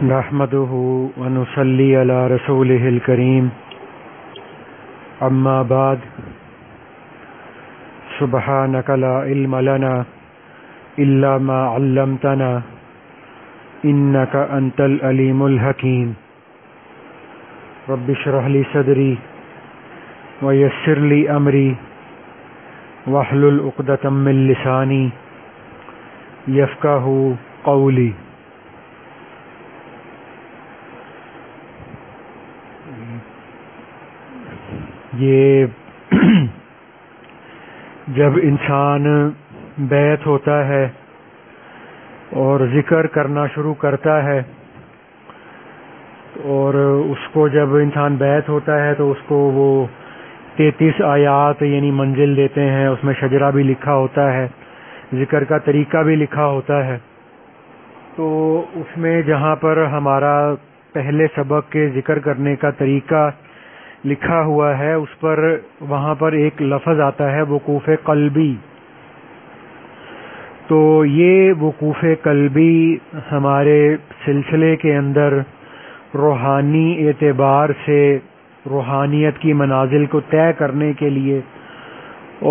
نحمده ونصلي على رسوله الكريم اما بعد سبحانك لا علم لنا الا ما علمتنا انك انت العليم الحكيم رب اشرح لي صدري ويسر لي امري واحلل عقدة من لساني يفقهوا قولي. یہ جب انسان بیعت ہوتا ہے اور ذکر کرنا شروع کرتا ہے اور اس کو جب انسان بیعت ہوتا ہے تو اس کو وہ 33 آیات یعنی منزل دیتے ہیں. اس میں شجرہ بھی لکھا ہوتا ہے, ذکر کا طریقہ بھی لکھا ہوتا ہے. تو اس میں جہاں پر ہمارا پہلے سبق کے ذکر کرنے کا طریقہ لکھا ہوا ہے اس پر وہاں پر ایک لفظ آتا ہے وقوف قلبی. تو یہ وقوف قلبی ہمارے سلسلے کے اندر روحانی اعتبار سے روحانیت کی منازل کو طے کرنے کے لیے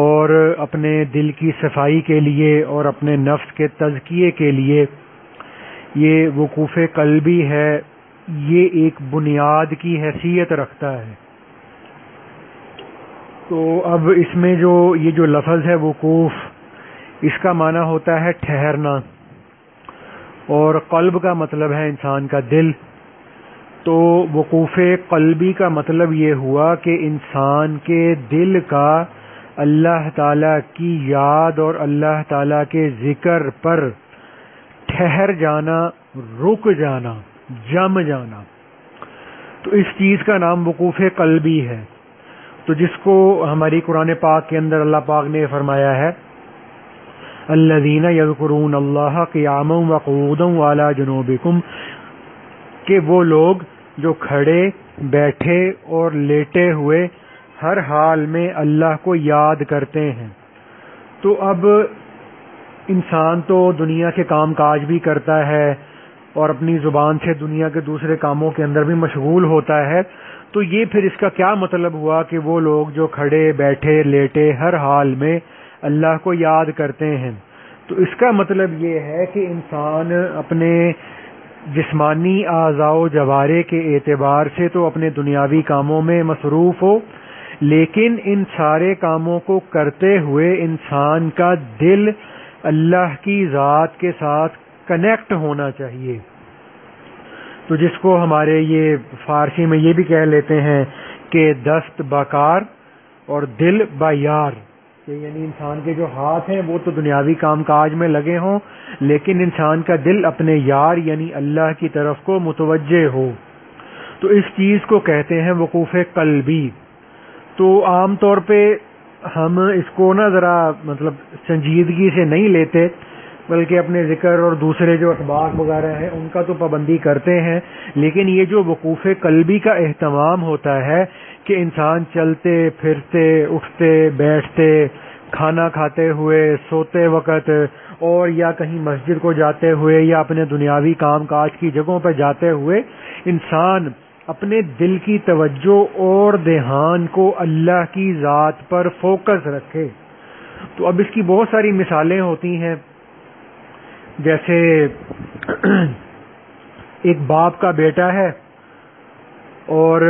اور اپنے دل کی صفائی کے لیے اور اپنے نفس کے تزکیے کے لیے یہ وقوف قلبی ہے, یہ ایک بنیاد کی حیثیت رکھتا ہے. تو اب اس میں یہ جو لفظ ہے وقوف, اس کا معنی ہوتا ہے ٹھہرنا, اور قلب کا مطلب ہے انسان کا دل. تو وقوف قلبی کا مطلب یہ ہوا کہ انسان کے دل کا اللہ تعالی کی یاد اور اللہ تعالی کے ذکر پر ٹھہر جانا, رک جانا, جم جانا. تو اس چیز کا نام وقوف قلبی ہے. تو جس کو ہماری قرآن پاک کے اندر اللہ پاک نے فرمایا ہے الذین یذکرون اللہ قیاما وقعودا وعلی جنوبکم, کہ وہ لوگ جو کھڑے, بیٹھے اور لیٹے ہوئے ہر حال میں اللہ کو یاد کرتے ہیں. تو اب انسان تو دنیا کے کام کاج بھی کرتا ہے اور اپنی زبان سے دنیا کے دوسرے کاموں کے اندر بھی مشغول ہوتا ہے. تو یہ پھر اس کا کیا مطلب ہوا کہ وہ لوگ جو کھڑے, بیٹھے, لیٹے ہر حال میں اللہ کو یاد کرتے ہیں. تو اس کا مطلب یہ ہے کہ انسان اپنے جسمانی اعضاء و جوارح کے اعتبار سے تو اپنے دنیاوی کاموں میں مصروف ہو, لیکن ان سارے کاموں کو کرتے ہوئے انسان کا دل اللہ کی ذات کے ساتھ کنیکٹ ہونا چاہیے. تو جس کو ہمارے یہ فارسی میں یہ بھی کہہ لیتے ہیں کہ دست باکار اور دل با یار, کہ یعنی انسان کے جو ہاتھ ہیں وہ تو دنیاوی کام کاج میں لگے ہوں لیکن انسان کا دل اپنے یار یعنی اللہ کی طرف کو متوجہ ہو. تو اس چیز کو کہتے ہیں وقوف قلبی. تو عام طور پہ ہم اس کو ذرا سنجیدگی سے نہیں لیتے, بلکہ اپنے ذکر اور دوسرے جو اسباق وغیرہ ہیں ان کا تو پابندی کرتے ہیں. لیکن یہ جو وقوف قلبی کا اہتمام ہوتا ہے کہ انسان چلتے پھرتے, اٹھتے بیٹھتے, کھانا کھاتے ہوئے, سوتے وقت, اور یا کہیں مسجد کو جاتے ہوئے یا اپنے دنیاوی کام کاج کی جگہوں پہ جاتے ہوئے انسان اپنے دل کی توجہ اور دھیان کو اللہ کی ذات پر فوکس رکھے. تو اب اس کی بہت ساری مثالیں ہوتی ہیں. جیسے ایک باپ کا بیٹا ہے اور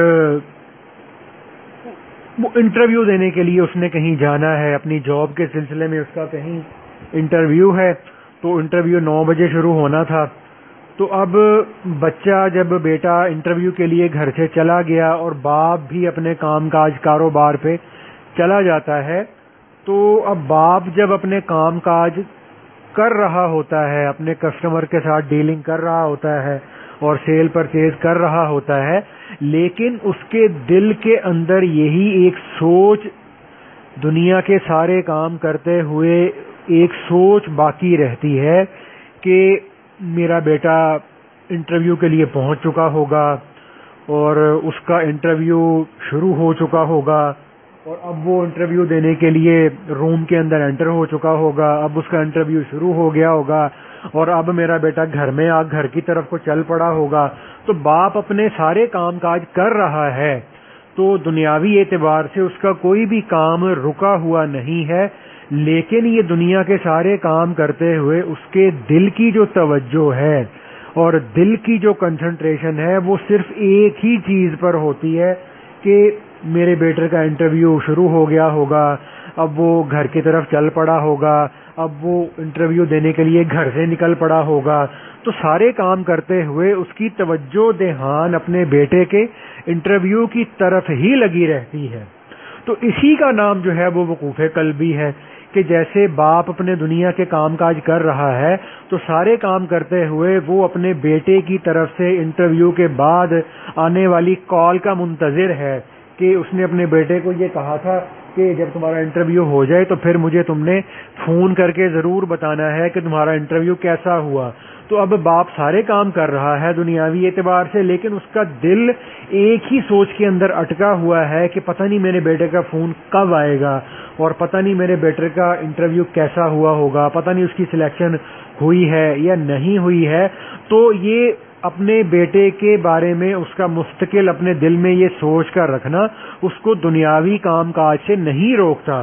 وہ انٹرویو دینے کے لیے اس نے کہیں جانا ہے, اپنی جاب کے سلسلے میں اس کا کہیں انٹرویو ہے. تو انٹرویو 9 بجے شروع ہونا تھا. تو اب بچہ جب بیٹا انٹرویو کے لیے گھر سے چلا گیا اور باپ بھی اپنے کام کاج کاروبار پہ چلا جاتا ہے, تو اب باپ جب اپنے کام کاج کر رہا ہوتا ہے, اپنے کسٹمر کے ساتھ ڈیلنگ کر رہا ہوتا ہے اور سیل پرچیز کر رہا ہوتا ہے, لیکن اس کے دل کے اندر یہی ایک سوچ, دنیا کے سارے کام کرتے ہوئے ایک سوچ باقی رہتی ہے کہ میرا بیٹا انٹرویو کے لیے پہنچ چکا ہوگا اور اس کا انٹرویو شروع ہو چکا ہوگا اور اب وہ انٹرویو دینے کے لیے روم کے اندر انٹر ہو چکا ہوگا, اب اس کا انٹرویو شروع ہو گیا ہوگا, اور اب میرا بیٹا گھر میں گھر کی طرف کو چل پڑا ہوگا. تو باپ اپنے سارے کام کاج کر رہا ہے, تو دنیاوی اعتبار سے اس کا کوئی بھی کام رکا ہوا نہیں ہے, لیکن یہ دنیا کے سارے کام کرتے ہوئے اس کے دل کی جو توجہ ہے اور دل کی جو کنسنٹریشن ہے وہ صرف ایک ہی چیز پر ہوتی ہے کہ میرے بیٹے کا انٹرویو شروع ہو گیا ہوگا, اب وہ گھر کی طرف چل پڑا ہوگا, اب وہ انٹرویو دینے کے لیے گھر سے نکل پڑا ہوگا. تو سارے کام کرتے ہوئے اس کی توجہ دھیان اپنے بیٹے کے انٹرویو کی طرف ہی لگی رہتی ہے. تو اسی کا نام جو ہے وہ وقوف قلبی ہے, کہ جیسے باپ اپنے دنیا کے کام کاج کر رہا ہے تو سارے کام کرتے ہوئے وہ اپنے بیٹے کی طرف سے انٹرویو کے بعد آنے والی کال کا منتظر ہے کہ اس نے اپنے بیٹے کو یہ کہا تھا کہ جب تمہارا انٹرویو ہو جائے تو پھر مجھے تم نے فون کر کے ضرور بتانا ہے کہ تمہارا انٹرویو کیسا ہوا. تو اب باپ سارے کام کر رہا ہے دنیاوی اعتبار سے, لیکن اس کا دل ایک ہی سوچ کے اندر اٹکا ہوا ہے کہ پتہ نہیں میرے بیٹے کا فون کب آئے گا, اور پتہ نہیں میرے بیٹے کا انٹرویو کیسا ہوا ہوگا, پتہ نہیں اس کی سلیکشن ہوئی ہے یا نہیں ہوئی ہے. تو یہ اپنے بیٹے کے بارے میں اس کا مستقل اپنے دل میں یہ سوچ کر رکھنا اس کو دنیاوی کام کاج سے نہیں روکتا.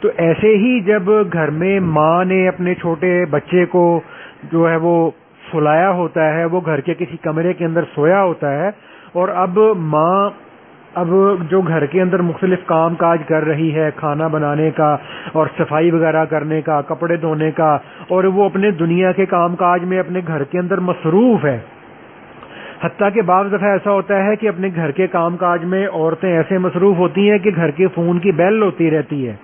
تو ایسے ہی جب گھر میں ماں نے اپنے چھوٹے بچے کو جو ہے وہ سلایا ہوتا ہے, وہ گھر کے کسی کمرے کے اندر سویا ہوتا ہے, اور اب ماں اب جو گھر کے اندر مختلف کام کاج کر رہی ہے, کھانا بنانے کا اور صفائی وغیرہ کرنے کا, کپڑے دھونے کا, اور وہ اپنے دنیا کے کام کاج میں اپنے گھر کے اندر مصروف ہے. حتیٰ کہ بعض دفعہ ایسا ہوتا ہے کہ اپنے گھر کے کام کاج میں عورتیں ایسے مصروف ہوتی ہیں کہ گھر کے فون کی بیل ہوتی رہتی ہے,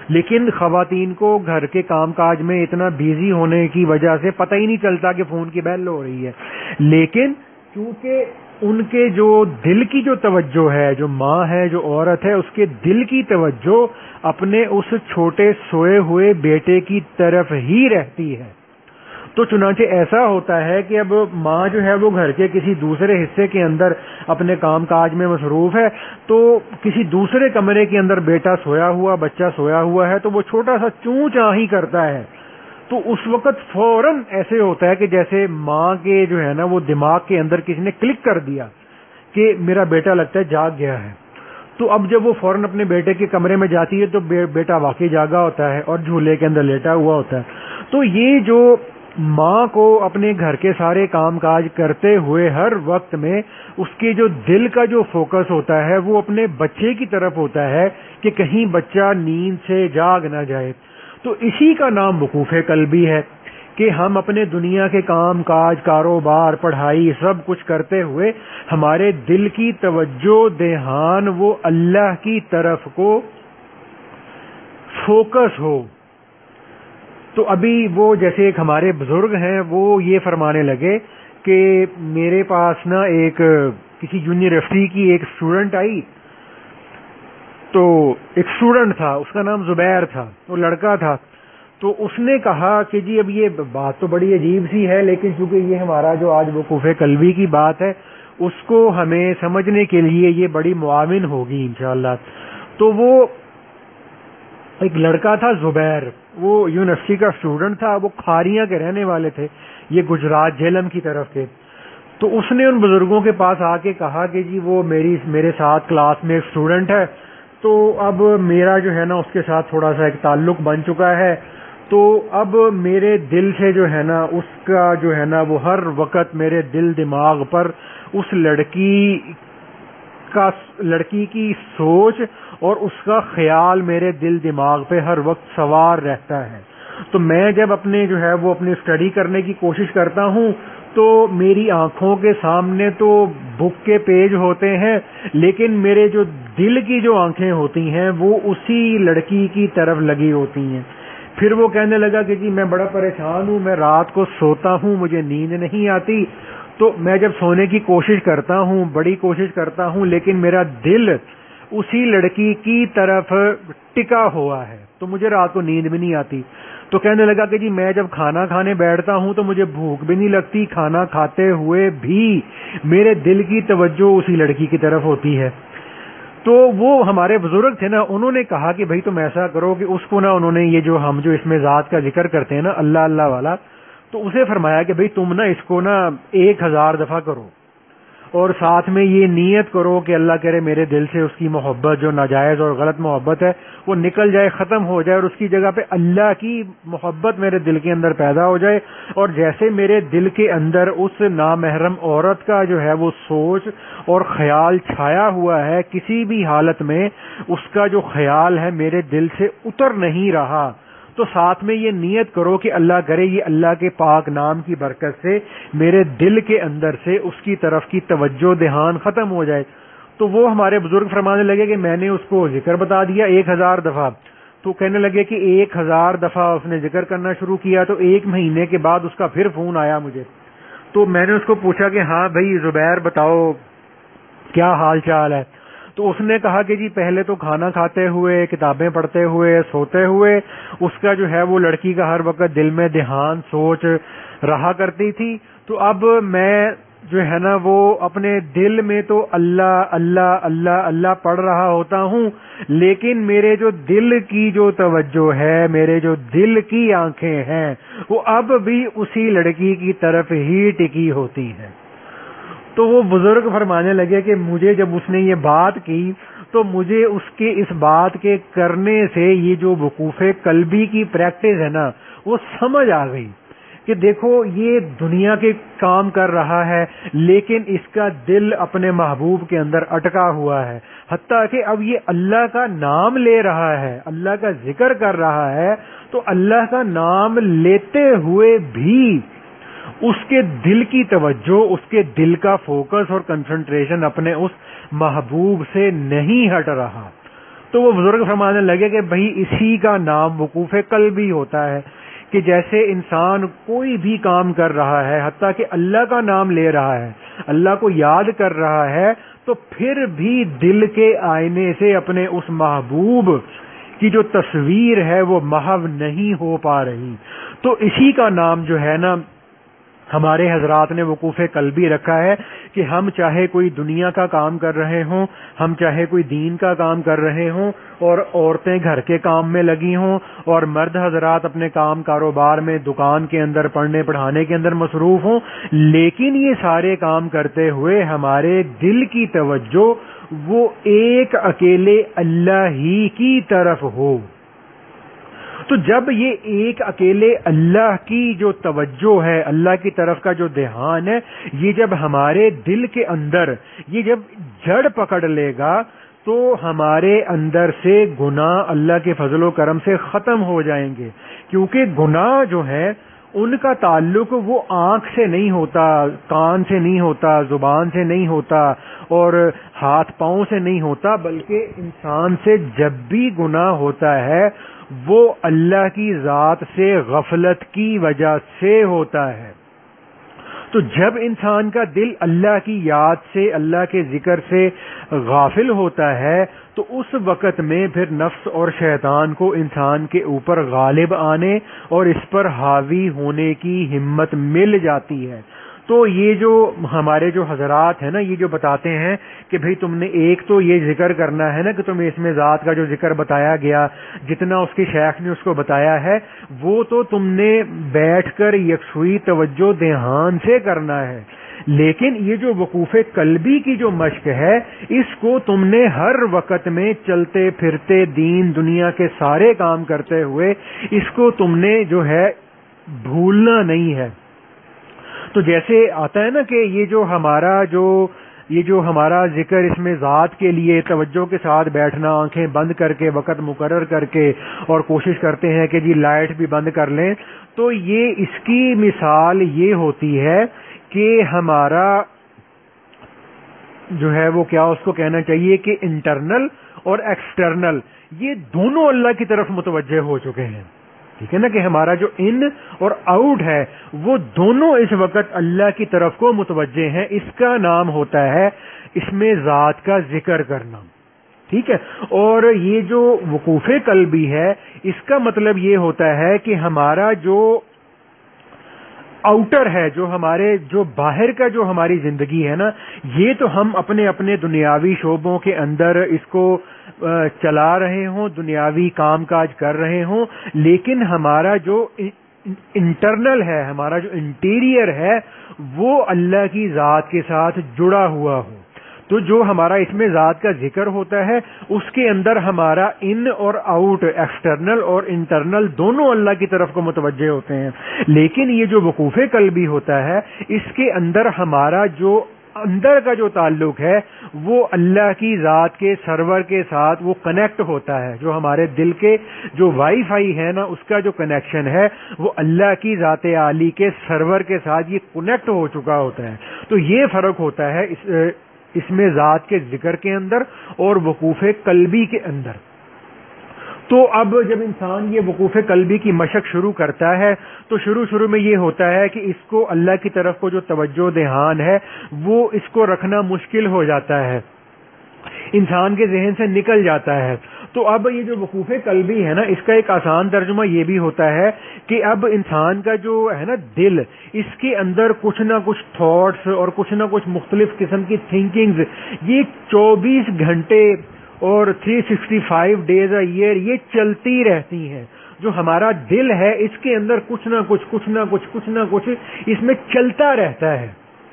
لیکن خواتین کو گھر کے کام کاج میں اتنا بیزی ہونے کی وجہ سے پتہ ہی نہیں چلتا کہ فون کی بیل ہو رہی ہے. لیکن کیونکہ ان کے جو دل کی جو توجہ ہے, جو ماں ہے, جو عورت ہے, اس کے دل کی توجہ اپنے اس چھوٹے سوئے ہوئے بیٹے کی طرف ہی رہتی ہے. تو چنانچہ ایسا ہوتا ہے کہ اب ماں جو ہے وہ گھر کے کسی دوسرے حصے کے اندر اپنے کام کاج میں مصروف ہے, تو کسی دوسرے کمرے کے اندر بیٹا سویا ہوا, بچہ سویا ہوا ہے, تو وہ چھوٹا سا چوں چاں ہی کرتا ہے. تو اس وقت فوراً ایسے ہوتا ہے کہ جیسے ماں کے جو ہے نا وہ دماغ کے اندر کسی نے کلک کر دیا کہ میرا بیٹا لگتا ہے جاگ گیا ہے. تو اب جب وہ فوراً اپنے بیٹے کے کمرے میں جاتی ہے تو بیٹا واقعی جاگا ہوتا ہے اور جھولے کے اندر لیٹا ہوا ہوتا ہے. تو یہ جو ماں کو اپنے گھر کے سارے کام کاج کرتے ہوئے ہر وقت میں اس کے جو دل کا جو فوکس ہوتا ہے وہ اپنے بچے کی طرف ہوتا ہے کہ کہیں بچہ نیند سے جاگ نہ جائے. تو اسی کا نام وقوف قلبی ہے کہ ہم اپنے دنیا کے کام کاج, کاروبار, پڑھائی سب کچھ کرتے ہوئے ہمارے دل کی توجہ دھیان وہ اللہ کی طرف کو فوکس ہو. تو ابھی وہ جیسے ایک ہمارے بزرگ ہیں وہ یہ فرمانے لگے کہ میرے پاس نا ایک کسی یونیورسٹی کی ایک اسٹوڈنٹ آئی, تو ایک اسٹوڈنٹ تھا, اس کا نام زبیر تھا, وہ لڑکا تھا. تو اس نے کہا کہ جی اب یہ بات تو بڑی عجیب سی ہے, لیکن چونکہ یہ ہمارا جو آج وقوف قلبی کی بات ہے اس کو ہمیں سمجھنے کے لیے یہ بڑی معاون ہوگی انشاءاللہ. تو وہ ایک لڑکا تھا زبیر, وہ یونیورسٹی کا اسٹوڈنٹ تھا, وہ کھاریاں کے رہنے والے تھے, یہ گجرات جہلم کی طرف کے. تو اس نے ان بزرگوں کے پاس آ کے کہا کہ جی وہ میرے ساتھ کلاس میں ایک اسٹوڈنٹ ہے, تو اب میرا جو ہے نا اس کے ساتھ تھوڑا سا ایک تعلق بن چکا ہے, تو اب میرے دل سے جو ہے نا اس کا جو ہے نا وہ ہر وقت میرے دل دماغ پر اس لڑکی کی سوچ اور اس کا خیال میرے دل دماغ پہ ہر وقت سوار رہتا ہے. تو میں جب اپنے جو ہے وہ اپنی اسٹڈی کرنے کی کوشش کرتا ہوں تو میری آنکھوں کے سامنے تو بک کے پیج ہوتے ہیں, لیکن میرے جو دل کی جو آنکھیں ہوتی ہیں وہ اسی لڑکی کی طرف لگی ہوتی ہیں. پھر وہ کہنے لگا کہ جی میں بڑا پریشان ہوں, میں رات کو سوتا ہوں, مجھے نیند نہیں آتی, تو میں جب سونے کی کوشش کرتا ہوں, بڑی کوشش کرتا ہوں, لیکن میرا دل اسی لڑکی کی طرف ٹکا ہوا ہے, تو مجھے رات کو نیند بھی نہیں آتی. تو کہنے لگا کہ جی میں جب کھانا کھانے بیٹھتا ہوں تو مجھے بھوک بھی نہیں لگتی, کھانا کھاتے ہوئے بھی میرے دل کی توجہ اسی لڑکی کی طرف ہوتی ہے. تو وہ ہمارے بزرگ تھے نا، انہوں نے کہا کہ بھائی تم ایسا کرو کہ اس کو نا، انہوں نے یہ جو ہم جو اس میں ذات کا ذکر کرتے ہیں نا اللہ اللہ والا، تو اسے فرمایا کہ بھائی تم نا اس کو نا 1000 دفعہ کرو، اور ساتھ میں یہ نیت کرو کہ اللہ کرے میرے دل سے اس کی محبت جو ناجائز اور غلط محبت ہے وہ نکل جائے، ختم ہو جائے، اور اس کی جگہ پہ اللہ کی محبت میرے دل کے اندر پیدا ہو جائے، اور جیسے میرے دل کے اندر اس نامحرم عورت کا جو ہے وہ سوچ اور خیال چھایا ہوا ہے، کسی بھی حالت میں اس کا جو خیال ہے میرے دل سے اتر نہیں رہا، تو ساتھ میں یہ نیت کرو کہ اللہ کرے یہ اللہ کے پاک نام کی برکت سے میرے دل کے اندر سے اس کی طرف کی توجہ دھیان ختم ہو جائے۔ تو وہ ہمارے بزرگ فرمانے لگے کہ میں نے اس کو ذکر بتا دیا 1000 دفعہ، تو کہنے لگے کہ 1000 دفعہ اس نے ذکر کرنا شروع کیا، تو 1 مہینے کے بعد اس کا پھر فون آیا مجھے، تو میں نے اس کو پوچھا کہ ہاں بھائی زبیر بتاؤ کیا حال چال ہے؟ تو اس نے کہا کہ جی پہلے تو کھانا کھاتے ہوئے، کتابیں پڑھتے ہوئے، سوتے ہوئے اس کا جو ہے وہ لڑکی کا ہر وقت دل میں دھیان سوچ رہا کرتی تھی، تو اب میں جو ہے نا وہ اپنے دل میں تو اللہ اللہ اللہ اللہ پڑھ رہا ہوتا ہوں، لیکن میرے جو دل کی جو توجہ ہے، میرے جو دل کی آنکھیں ہیں وہ اب بھی اسی لڑکی کی طرف ہی ٹکی ہوتی ہیں۔ تو وہ بزرگ فرمانے لگے کہ مجھے جب اس نے یہ بات کی تو مجھے اس کے اس بات کے کرنے سے یہ جو وقوف قلبی کی پریکٹس ہے نا وہ سمجھ آ گئی کہ دیکھو یہ دنیا کے کام کر رہا ہے لیکن اس کا دل اپنے محبوب کے اندر اٹکا ہوا ہے، حتیٰ کہ اب یہ اللہ کا نام لے رہا ہے، اللہ کا ذکر کر رہا ہے، تو اللہ کا نام لیتے ہوئے بھی اس کے دل کی توجہ، اس کے دل کا فوکس اور کنسنٹریشن اپنے اس محبوب سے نہیں ہٹ رہا۔ تو وہ بزرگ فرمانے لگے کہ بھائی اسی کا نام وقوف قلبی ہوتا ہے، کہ جیسے انسان کوئی بھی کام کر رہا ہے، حتیٰ کہ اللہ کا نام لے رہا ہے، اللہ کو یاد کر رہا ہے، تو پھر بھی دل کے آئینے سے اپنے اس محبوب کی جو تصویر ہے وہ محو نہیں ہو پا رہی۔ تو اسی کا نام جو ہے نا ہمارے حضرات نے وقوف قلبی رکھا ہے، کہ ہم چاہے کوئی دنیا کا کام کر رہے ہوں، ہم چاہے کوئی دین کا کام کر رہے ہوں، اور عورتیں گھر کے کام میں لگی ہوں، اور مرد حضرات اپنے کام کاروبار میں، دکان کے اندر، پڑھنے پڑھانے کے اندر مصروف ہوں، لیکن یہ سارے کام کرتے ہوئے ہمارے دل کی توجہ وہ ایک اکیلے اللہ ہی کی طرف ہو۔ تو جب یہ ایک اکیلے اللہ کی جو توجہ ہے، اللہ کی طرف کا جو دھیان ہے، یہ جب ہمارے دل کے اندر یہ جب جڑ پکڑ لے گا تو ہمارے اندر سے گناہ اللہ کے فضل و کرم سے ختم ہو جائیں گے، کیونکہ گناہ جو ہے ان کا تعلق وہ آنکھ سے نہیں ہوتا، کان سے نہیں ہوتا، زبان سے نہیں ہوتا، اور ہاتھ پاؤں سے نہیں ہوتا، بلکہ انسان سے جب بھی گناہ ہوتا ہے وہ اللہ کی ذات سے غفلت کی وجہ سے ہوتا ہے۔ تو جب انسان کا دل اللہ کی یاد سے، اللہ کے ذکر سے غافل ہوتا ہے تو اس وقت میں پھر نفس اور شیطان کو انسان کے اوپر غالب آنے اور اس پر حاوی ہونے کی ہمت مل جاتی ہے۔ تو یہ جو ہمارے جو حضرات ہیں نا، یہ جو بتاتے ہیں کہ بھئی تم نے ایک تو یہ ذکر کرنا ہے نا، کہ تمہیں اس میں ذات کا جو ذکر بتایا گیا، جتنا اس کے شیخ نے اس کو بتایا ہے، وہ تو تم نے بیٹھ کر یکسوئی توجہ دھیان سے کرنا ہے، لیکن یہ جو وقوف قلبی کی جو مشق ہے، اس کو تم نے ہر وقت میں چلتے پھرتے دین دنیا کے سارے کام کرتے ہوئے اس کو تم نے جو ہے بھولنا نہیں ہے۔ تو جیسے آتا ہے نا کہ یہ جو ہمارا ذکر، اس میں ذات کے لیے توجہ کے ساتھ بیٹھنا، آنکھیں بند کر کے، وقت مقرر کر کے، اور کوشش کرتے ہیں کہ جی لائٹ بھی بند کر لیں، تو یہ اس کی مثال یہ ہوتی ہے کہ ہمارا جو ہے وہ کیا اس کو کہنا چاہیے کہ انٹرنل اور ایکسٹرنل یہ دونوں اللہ کی طرف متوجہ ہو چکے ہیں، ٹھیک ہے نا، کہ ہمارا جو ان اور آؤٹ ہے وہ دونوں اس وقت اللہ کی طرف کو متوجہ ہیں۔ اس کا نام ہوتا ہے اس میں ذات کا ذکر کرنا، ٹھیک ہے۔ اور یہ جو وقوف قلبی ہے، اس کا مطلب یہ ہوتا ہے کہ ہمارا جو آؤٹر ہے، جو ہمارے جو باہر کا جو ہماری زندگی ہے نا، یہ تو ہم اپنے اپنے دنیاوی شعبوں کے اندر اس کو چلا رہے ہوں، دنیاوی کام کاج کر رہے ہوں، لیکن ہمارا جو انٹرنل ہے، ہمارا جو انٹیریئر ہے، وہ اللہ کی ذات کے ساتھ جڑا ہوا ہو. تو جو ہمارا اس میں ذات کا ذکر ہوتا ہے، اس کے اندر ہمارا ان اور آؤٹ، ایکسٹرنل اور انٹرنل دونوں اللہ کی طرف کو متوجہ ہوتے ہیں. لیکن یہ جو وقوف قلبی ہوتا ہے، اس کے اندر ہمارا جو اندر کا جو تعلق ہے وہ اللہ کی ذات کے سرور کے ساتھ وہ کنیکٹ ہوتا ہے. جو ہمارے دل کے جو وائی فائی ہے نا، اس کا جو کنیکشن ہے وہ اللہ کی ذات عالی کے سرور کے ساتھ یہ کنیکٹ ہو چکا ہوتا ہے. تو یہ فرق ہوتا ہے اس میں ذات کے ذکر کے اندر اور وقوف قلبی کے اندر. تو اب جب انسان یہ وقوف قلبی کی مشق شروع کرتا ہے تو شروع میں یہ ہوتا ہے کہ اس کو اللہ کی طرف کو جو توجہ دھیان ہے وہ اس کو رکھنا مشکل ہو جاتا ہے، انسان کے ذہن سے نکل جاتا ہے. تو اب یہ جو وقوف قلبی ہے نا، اس کا ایک آسان ترجمہ یہ بھی ہوتا ہے کہ اب انسان کا جو ہے نا دل، اس کے اندر کچھ نہ کچھ تھاٹس اور کچھ نہ کچھ مختلف قسم کی تھنکنگز، یہ 24 گھنٹے اور 365 ڈیز اے ایئر یہ چلتی رہتی ہیں. جو ہمارا دل ہے اس کے اندر کچھ نہ کچھ اس میں چلتا رہتا ہے.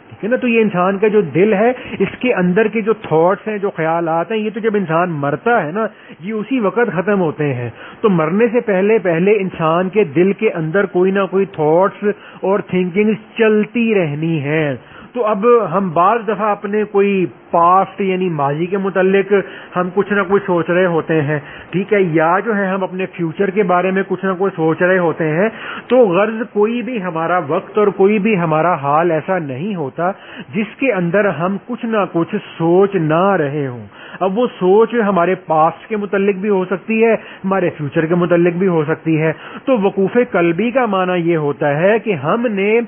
ٹھیک ہے نا. تو یہ انسان کا جو دل ہے، اس کے اندر کے جو تھاٹس ہیں، جو خیالات ہیں، یہ تو جب انسان مرتا ہے نا، یہ اسی وقت ختم ہوتے ہیں. تو مرنے سے پہلے انسان کے دل کے اندر کوئی نہ کوئی تھاٹس اور تھنکنگ چلتی رہنی ہے. تو اب ہم بعض دفعہ اپنے کوئی پاسٹ یعنی ماضی کے متعلق ہم کچھ نہ کچھ سوچ رہے ہوتے ہیں، ٹھیک ہے، یا جو ہے ہم اپنے فیوچر کے بارے میں کچھ نہ کچھ سوچ رہے ہوتے ہیں. تو غرض کوئی بھی ہمارا وقت اور کوئی بھی ہمارا حال ایسا نہیں ہوتا جس کے اندر ہم کچھ نہ کچھ سوچ نہ رہے ہوں. اب وہ سوچ ہمارے پاسٹ کے متعلق بھی ہو سکتی ہے، ہمارے فیوچر کے متعلق بھی ہو سکتی ہے. تو وقوف قلبی کا معنی یہ ہوتا ہے کہ ہم نے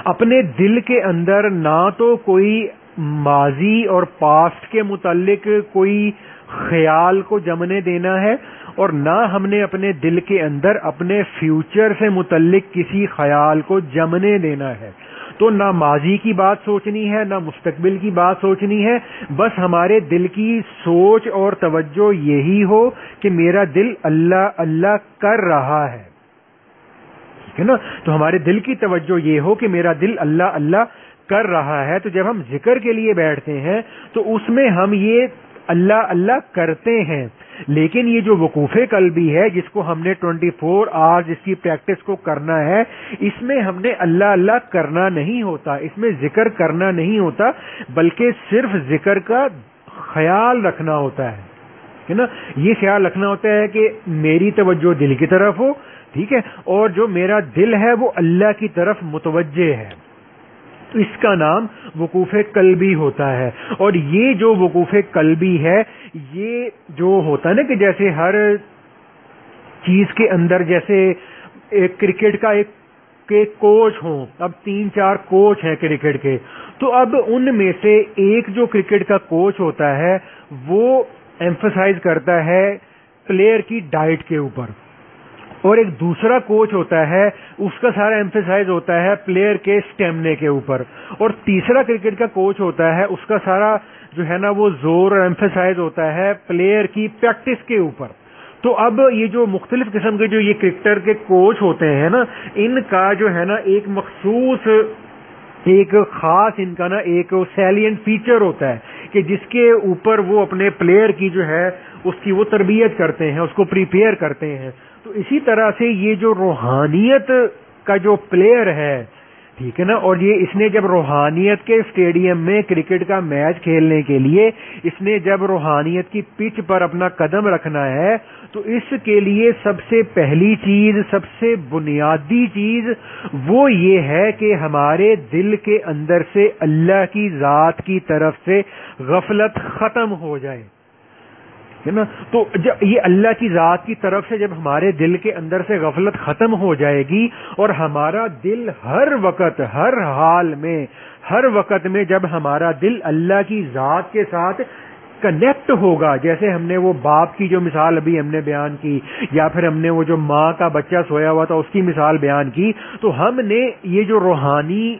اپنے دل کے اندر نہ تو کوئی ماضی اور پاسٹ کے متعلق کوئی خیال کو جمنے دینا ہے، اور نہ ہم نے اپنے دل کے اندر اپنے فیوچر سے متعلق کسی خیال کو جمنے دینا ہے. تو نہ ماضی کی بات سوچنی ہے، نہ مستقبل کی بات سوچنی ہے. بس ہمارے دل کی سوچ اور توجہ یہی ہو کہ میرا دل اللہ اللہ کر رہا ہے. ٹھیک ہے نا. تو ہمارے دل کی توجہ یہ ہو کہ میرا دل اللہ اللہ کر رہا ہے. تو جب ہم ذکر کے لیے بیٹھتے ہیں تو اس میں ہم یہ اللہ اللہ کرتے ہیں، لیکن یہ جو وقوف قلبی ہے جس کو ہم نے 24 آورز اس کی پریکٹس کو کرنا ہے، اس میں ہم نے اللہ اللہ کرنا نہیں ہوتا، اس میں ذکر کرنا نہیں ہوتا، بلکہ صرف ذکر کا خیال رکھنا ہوتا ہے نا. یہ خیال رکھنا ہوتا ہے کہ میری توجہ دل کی طرف ہو، ٹھیک ہے، اور جو میرا دل ہے وہ اللہ کی طرف متوجہ ہے. تو اس کا نام وقوف قلبی ہوتا ہے. اور یہ جو وقوف قلبی ہے، یہ جو ہوتا ہے نا کہ جیسے ہر چیز کے اندر، جیسے ایک کرکٹ کا ایک کوچ ہوں، اب 3-4 کوچ ہیں کرکٹ کے، تو اب ان میں سے ایک جو کرکٹ کا کوچ ہوتا ہے وہ ایمفسائز کرتا ہے پلیئر کی ڈائٹ کے اوپر، اور ایک دوسرا کوچ ہوتا ہے اس کا سارا ایمفسائز ہوتا ہے پلیئر کے اسٹیمنے کے اوپر، اور تیسرا کرکٹ کا کوچ ہوتا ہے اس کا سارا جو ہے نا وہ زور اور ایمفسائز ہوتا ہے پلیئر کی پریکٹس کے اوپر. تو اب یہ جو مختلف قسم کے جو یہ کرکٹر کے کوچ ہوتے ہیں نا، ان کا جو ہے نا ایک مخصوص ایک خاص ان کا نا ایک سیلینٹ فیچر ہوتا ہے کہ جس کے اوپر وہ اپنے پلیئر کی جو ہے اس کی وہ تربیت کرتے ہیں، اس کو پریپیئر کرتے ہیں. تو اسی طرح سے یہ جو روحانیت کا جو پلیئر ہے، ٹھیک ہے نا، اور یہ اس نے جب روحانیت کے اسٹیڈیم میں کرکٹ کا میچ کھیلنے کے لیے اس نے جب روحانیت کی پچ پر اپنا قدم رکھنا ہے، تو اس کے لیے سب سے پہلی چیز، سب سے بنیادی چیز وہ یہ ہے کہ ہمارے دل کے اندر سے اللہ کی ذات کی طرف سے غفلت ختم ہو جائے ہے نا. تو جب یہ اللہ کی ذات کی طرف سے جب ہمارے دل کے اندر سے غفلت ختم ہو جائے گی، اور ہمارا دل ہر وقت ہر حال میں ہر وقت میں جب ہمارا دل اللہ کی ذات کے ساتھ کنیکٹ ہوگا. جیسے ہم نے وہ باپ کی جو مثال ابھی ہم نے بیان کی, یا پھر ہم نے وہ جو ماں کا بچہ سویا ہوا تھا اس کی مثال بیان کی, تو ہم نے یہ جو روحانی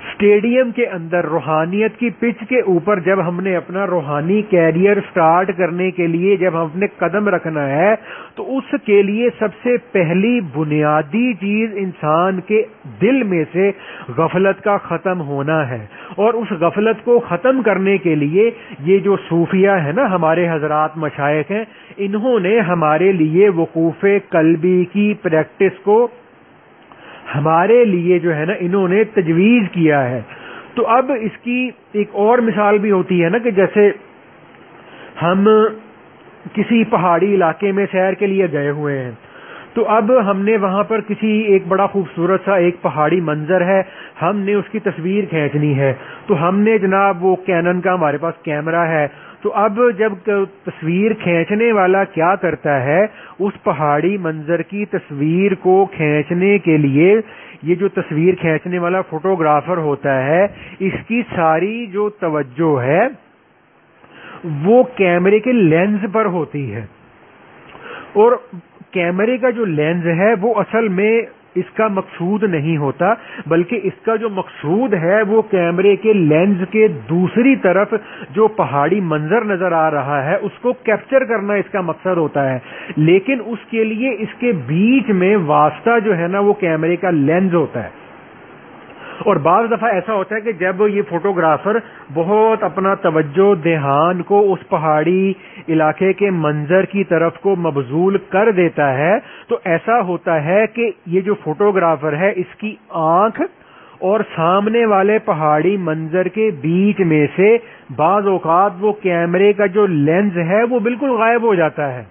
اسٹیڈیم کے اندر, روحانیت کی پچ کے اوپر جب ہم نے اپنا روحانی کیریئر سٹارٹ کرنے کے لیے جب ہم نے قدم رکھنا ہے, تو اس کے لیے سب سے پہلی بنیادی چیز انسان کے دل میں سے غفلت کا ختم ہونا ہے. اور اس غفلت کو ختم کرنے کے لیے یہ جو صوفیہ ہے نا, ہمارے حضرات مشائخ ہیں, انہوں نے ہمارے لیے وقوف قلبی کی پریکٹس کو ہمارے لیے جو ہے نا انہوں نے تجویز کیا ہے. تو اب اس کی ایک اور مثال بھی ہوتی ہے نا, کہ جیسے ہم کسی پہاڑی علاقے میں سیر کے لیے گئے ہوئے ہیں, تو اب ہم نے وہاں پر کسی ایک بڑا خوبصورت سا ایک پہاڑی منظر ہے, ہم نے اس کی تصویر کھینچنی ہے. تو ہم نے جناب وہ کینن کا ہمارے پاس کیمرہ ہے, تو اب جب تصویر کھینچنے والا کیا کرتا ہے, اس پہاڑی منظر کی تصویر کو کھینچنے کے لیے یہ جو تصویر کھینچنے والا فوٹوگرافر ہوتا ہے, اس کی ساری جو توجہ ہے وہ کیمرے کے لینز پر ہوتی ہے. اور کیمرے کا جو لینز ہے وہ اصل میں اس کا مقصود نہیں ہوتا, بلکہ اس کا جو مقصود ہے وہ کیمرے کے لینز کے دوسری طرف جو پہاڑی منظر نظر آ رہا ہے اس کو کیپچر کرنا اس کا مقصد ہوتا ہے. لیکن اس کے لیے اس کے بیچ میں واسطہ جو ہے نا وہ کیمرے کا لینز ہوتا ہے. اور بعض دفعہ ایسا ہوتا ہے کہ جب یہ فوٹوگرافر بہت اپنا توجہ دھیان کو اس پہاڑی علاقے کے منظر کی طرف کو مبذول کر دیتا ہے, تو ایسا ہوتا ہے کہ یہ جو فوٹوگرافر ہے اس کی آنکھ اور سامنے والے پہاڑی منظر کے بیچ میں سے بعض اوقات وہ کیمرے کا جو لینز ہے وہ بالکل غائب ہو جاتا ہے.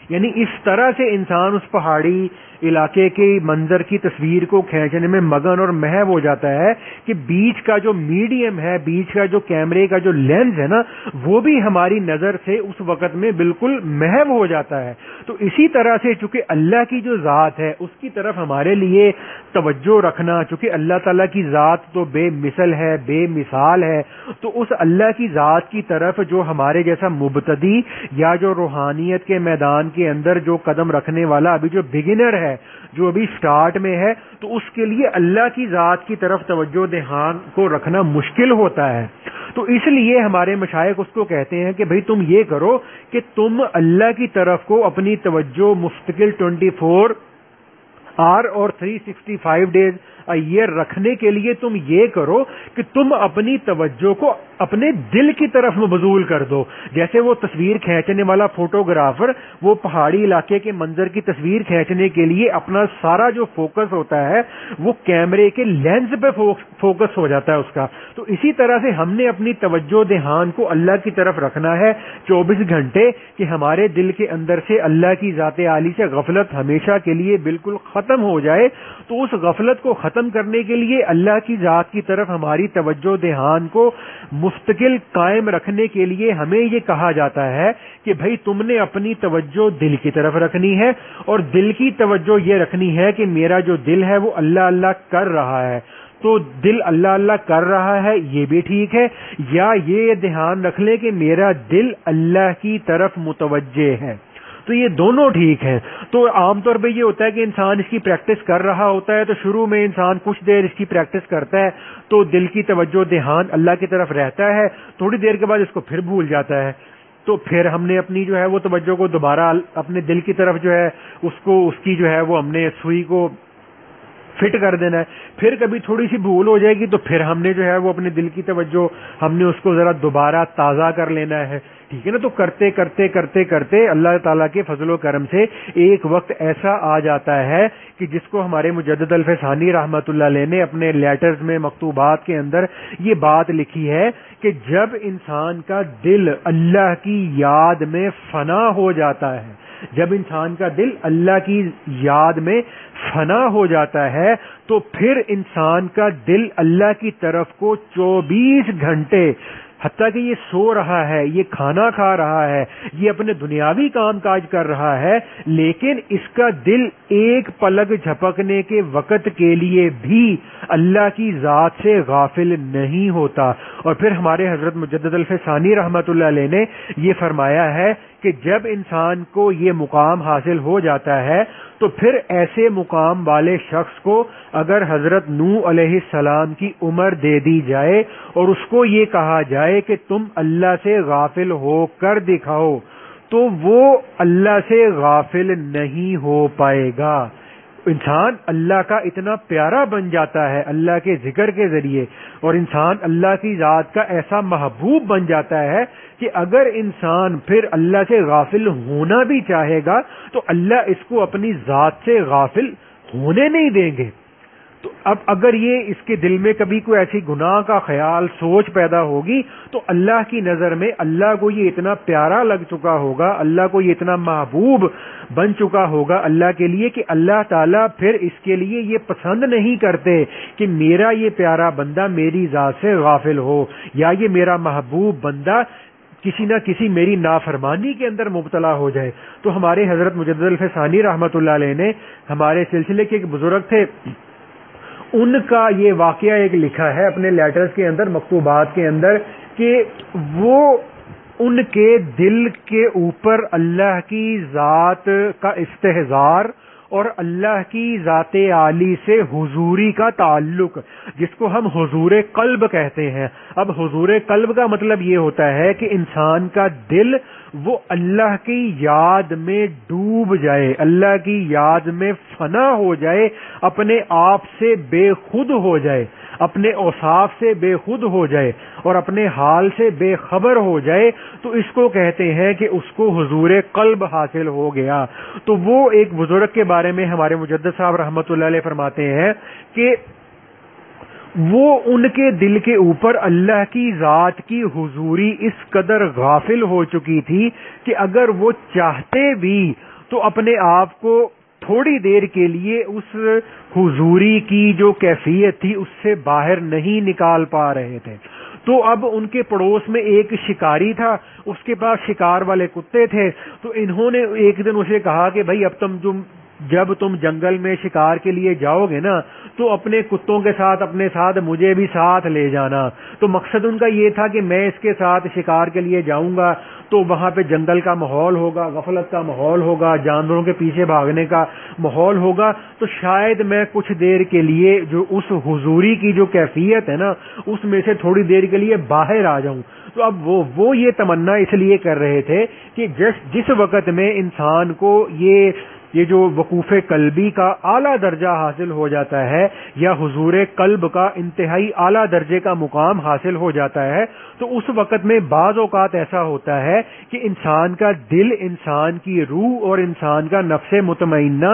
یعنی اس طرح سے انسان اس پہاڑی علاقے کے منظر کی تصویر کو کھینچنے میں مگن اور محو ہو جاتا ہے کہ بیچ کا جو میڈیم ہے, بیچ کا جو کیمرے کا جو لینز ہے نا, وہ بھی ہماری نظر سے اس وقت میں بالکل محو ہو جاتا ہے. تو اسی طرح سے چونکہ اللہ کی جو ذات ہے اس کی طرف ہمارے لیے توجہ رکھنا, چونکہ اللہ تعالیٰ کی ذات تو بے مثل ہے, بے مثال ہے, تو اس اللہ کی ذات کی طرف جو ہمارے جیسا مبتدی یا جو روحانیت کے میدان کے اندر جو قدم رکھنے والا ابھی جو بگنر ہے, جو ابھی سٹارٹ میں ہے, تو اس کے لیے اللہ کی ذات کی طرف توجہ دھیان کو رکھنا مشکل ہوتا ہے. تو اس لیے ہمارے مشائخ اس کو کہتے ہیں کہ بھئی تم یہ کرو کہ تم اللہ کی طرف کو اپنی توجہ مستقل 24 آر اور 365 ڈیز ایئر رکھنے کے لیے تم یہ کرو کہ تم اپنی توجہ کو اپنے دل کی طرف مبذول کر دو. جیسے وہ تصویر کھینچنے والا فوٹوگرافر وہ پہاڑی علاقے کے منظر کی تصویر کھینچنے کے لیے اپنا سارا جو فوکس ہوتا ہے وہ کیمرے کے لینز پہ فوکس ہو جاتا ہے اس کا. تو اسی طرح سے ہم نے اپنی توجہ دھیان کو اللہ کی طرف رکھنا ہے 24 گھنٹے, کہ ہمارے دل کے اندر سے اللہ کی ذات عالی سے غفلت ہمیشہ کے لیے بالکل ختم ہو جائے. تو اس غفلت کو ختم کرنے کے لیے اللہ کی ذات کی طرف ہماری توجہ دھیان کو مستقل قائم رکھنے کے لیے ہمیں یہ کہا جاتا ہے کہ بھئی تم نے اپنی توجہ دل کی طرف رکھنی ہے, اور دل کی توجہ یہ رکھنی ہے کہ میرا جو دل ہے وہ اللہ اللہ کر رہا ہے. تو دل اللہ اللہ کر رہا ہے یہ بھی ٹھیک ہے, یا یہ دھیان رکھ لے کہ میرا دل اللہ کی طرف متوجہ ہے, تو یہ دونوں ٹھیک ہیں. تو عام طور پہ یہ ہوتا ہے کہ انسان اس کی پریکٹس کر رہا ہوتا ہے, تو شروع میں انسان کچھ دیر اس کی پریکٹس کرتا ہے تو دل کی توجہ دھیان اللہ کی طرف رہتا ہے, تھوڑی دیر کے بعد اس کو پھر بھول جاتا ہے. تو پھر ہم نے اپنی جو ہے وہ توجہ کو دوبارہ اپنے دل کی طرف جو ہے اس کی جو ہے وہ ہم نے سوئی کو فٹ کر دینا ہے. پھر کبھی تھوڑی سی بھول ہو جائے گی تو پھر ہم نے جو ہے وہ اپنے دل کی توجہ ہم نے اس کو ذرا دوبارہ تازہ کر لینا ہے, ٹھیک ہے نا. تو کرتے کرتے کرتے کرتے اللہ تعالیٰ کے فضل و کرم سے ایک وقت ایسا آ جاتا ہے کہ جس کو ہمارے مجدد الفسانی رحمۃ اللہ علیہ نے اپنے لیٹرز میں مکتوبات کے اندر یہ بات لکھی ہے کہ جب انسان کا دل اللہ کی یاد میں فنا ہو جاتا ہے, جب انسان کا دل اللہ کی یاد میں فنا ہو جاتا ہے تو پھر انسان کا دل اللہ کی طرف کو 24 گھنٹے حتیٰ کہ یہ سو رہا ہے، یہ کھانا کھا رہا ہے، یہ اپنے دنیاوی کام کاج کر رہا ہے، لیکن اس کا دل ایک پلک جھپکنے کے وقت کے لیے بھی اللہ کی ذات سے غافل نہیں ہوتا۔ اور پھر ہمارے حضرت مجدد الفسانی رحمۃ اللہ علیہ نے یہ فرمایا ہے کہ جب انسان کو یہ مقام حاصل ہو جاتا ہے تو پھر ایسے مقام والے شخص کو اگر حضرت نوح علیہ السلام کی عمر دے دی جائے اور اس کو یہ کہا جائے کہ تم اللہ سے غافل ہو کر دکھاؤ، تو وہ اللہ سے غافل نہیں ہو پائے گا۔ انسان اللہ کا اتنا پیارا بن جاتا ہے اللہ کے ذکر کے ذریعے، اور انسان اللہ کی ذات کا ایسا محبوب بن جاتا ہے کہ اگر انسان پھر اللہ سے غافل ہونا بھی چاہے گا تو اللہ اس کو اپنی ذات سے غافل ہونے نہیں دیں گے۔ تو اب اگر یہ اس کے دل میں کبھی کوئی ایسی گناہ کا خیال سوچ پیدا ہوگی تو اللہ کی نظر میں اللہ کو یہ اتنا پیارا لگ چکا ہوگا، اللہ کو یہ اتنا محبوب بن چکا ہوگا اللہ کے لیے کہ اللہ تعالیٰ پھر اس کے لیے یہ پسند نہیں کرتے کہ میرا یہ پیارا بندہ میری ذات سے غافل ہو، یا یہ میرا محبوب بندہ کسی نہ کسی میری نافرمانی کے اندر مبتلا ہو جائے۔ تو ہمارے حضرت مجدد الفسانی رحمۃ اللہ علیہ نے ہمارے سلسلے کے ایک بزرگ تھے، ان کا یہ واقعہ ایک لکھا ہے اپنے لیٹرز کے اندر، مکتوبات کے اندر، کہ وہ ان کے دل کے اوپر اللہ کی ذات کا استحضار اور اللہ کی ذات عالی سے حضوری کا تعلق، جس کو ہم حضور قلب کہتے ہیں۔ اب حضور قلب کا مطلب یہ ہوتا ہے کہ انسان کا دل وہ اللہ کی یاد میں ڈوب جائے، اللہ کی یاد میں فنا ہو جائے، اپنے آپ سے بے خود ہو جائے، اپنے اوصاف سے بے خود ہو جائے اور اپنے حال سے بے خبر ہو جائے، تو اس کو کہتے ہیں کہ اس کو حضور قلب حاصل ہو گیا۔ تو وہ ایک بزرگ کے بارے میں ہمارے مجدد صاحب رحمۃ اللہ علیہ فرماتے ہیں کہ وہ ان کے دل کے اوپر اللہ کی ذات کی حضوری اس قدر غافل ہو چکی تھی کہ اگر وہ چاہتے بھی تو اپنے آپ کو تھوڑی دیر کے لیے اس حضوری کی جو کیفیت تھی اس سے باہر نہیں نکال پا رہے تھے۔ تو اب ان کے پڑوس میں ایک شکاری تھا، اس کے پاس شکار والے کتے تھے، تو انہوں نے ایک دن اسے کہا کہ بھائی اب جب تم جنگل میں شکار کے لیے جاؤ گے نا تو اپنے کتوں کے ساتھ اپنے ساتھ مجھے بھی ساتھ لے جانا۔ تو مقصد ان کا یہ تھا کہ میں اس کے ساتھ شکار کے لیے جاؤں گا تو وہاں پہ جنگل کا ماحول ہوگا، غفلت کا ماحول ہوگا، جانوروں کے پیچھے بھاگنے کا ماحول ہوگا، تو شاید میں کچھ دیر کے لیے جو اس حضوری کی جو کیفیت ہے نا اس میں سے تھوڑی دیر کے لیے باہر آ جاؤں۔ تو اب وہ یہ تمنا اس لیے کر رہے تھے کہ جس وقت میں انسان کو یہ جو وقوف قلبی کا اعلیٰ درجہ حاصل ہو جاتا ہے یا حضور قلب کا انتہائی اعلیٰ درجے کا مقام حاصل ہو جاتا ہے، تو اس وقت میں بعض اوقات ایسا ہوتا ہے کہ انسان کا دل، انسان کی روح اور انسان کا نفس مطمئنہ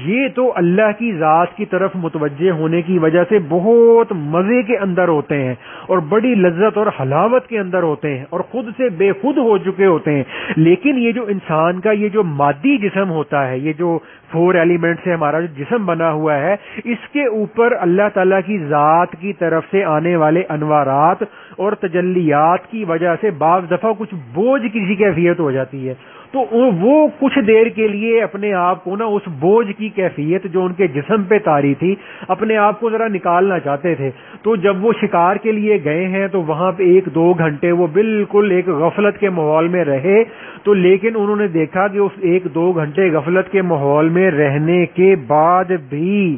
یہ تو اللہ کی ذات کی طرف متوجہ ہونے کی وجہ سے بہت مزے کے اندر ہوتے ہیں اور بڑی لذت اور حلاوت کے اندر ہوتے ہیں اور خود سے بے خود ہو چکے ہوتے ہیں، لیکن یہ جو انسان کا یہ جو مادی جسم ہوتا ہے، یہ جو 4 ایلیمنٹ سے ہمارا جو جسم بنا ہوا ہے، اس کے اوپر اللہ تعالیٰ کی ذات کی طرف سے آنے والے انوارات اور تجلیات کی وجہ سے بعض دفعہ کچھ بوجھ کی کیفیت ہو جاتی ہے، تو وہ کچھ دیر کے لیے اپنے آپ کو نا اس بوجھ کی کیفیت جو ان کے جسم پہ طاری تھی اپنے آپ کو ذرا نکالنا چاہتے تھے۔ تو جب وہ شکار کے لیے گئے ہیں تو وہاں پہ 1-2 گھنٹے وہ بالکل ایک غفلت کے ماحول میں رہے، تو لیکن انہوں نے دیکھا کہ اس 1-2 گھنٹے غفلت کے ماحول میں رہنے کے بعد بھی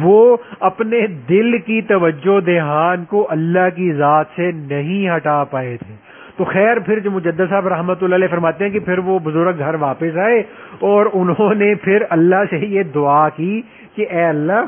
وہ اپنے دل کی توجہ دھیان کو اللہ کی ذات سے نہیں ہٹا پائے تھے۔ تو خیر پھر جو مجدد صاحب رحمۃ اللہ علیہ فرماتے ہیں کہ پھر وہ بزرگ گھر واپس آئے اور انہوں نے پھر اللہ سے یہ دعا کی کہ اے اللہ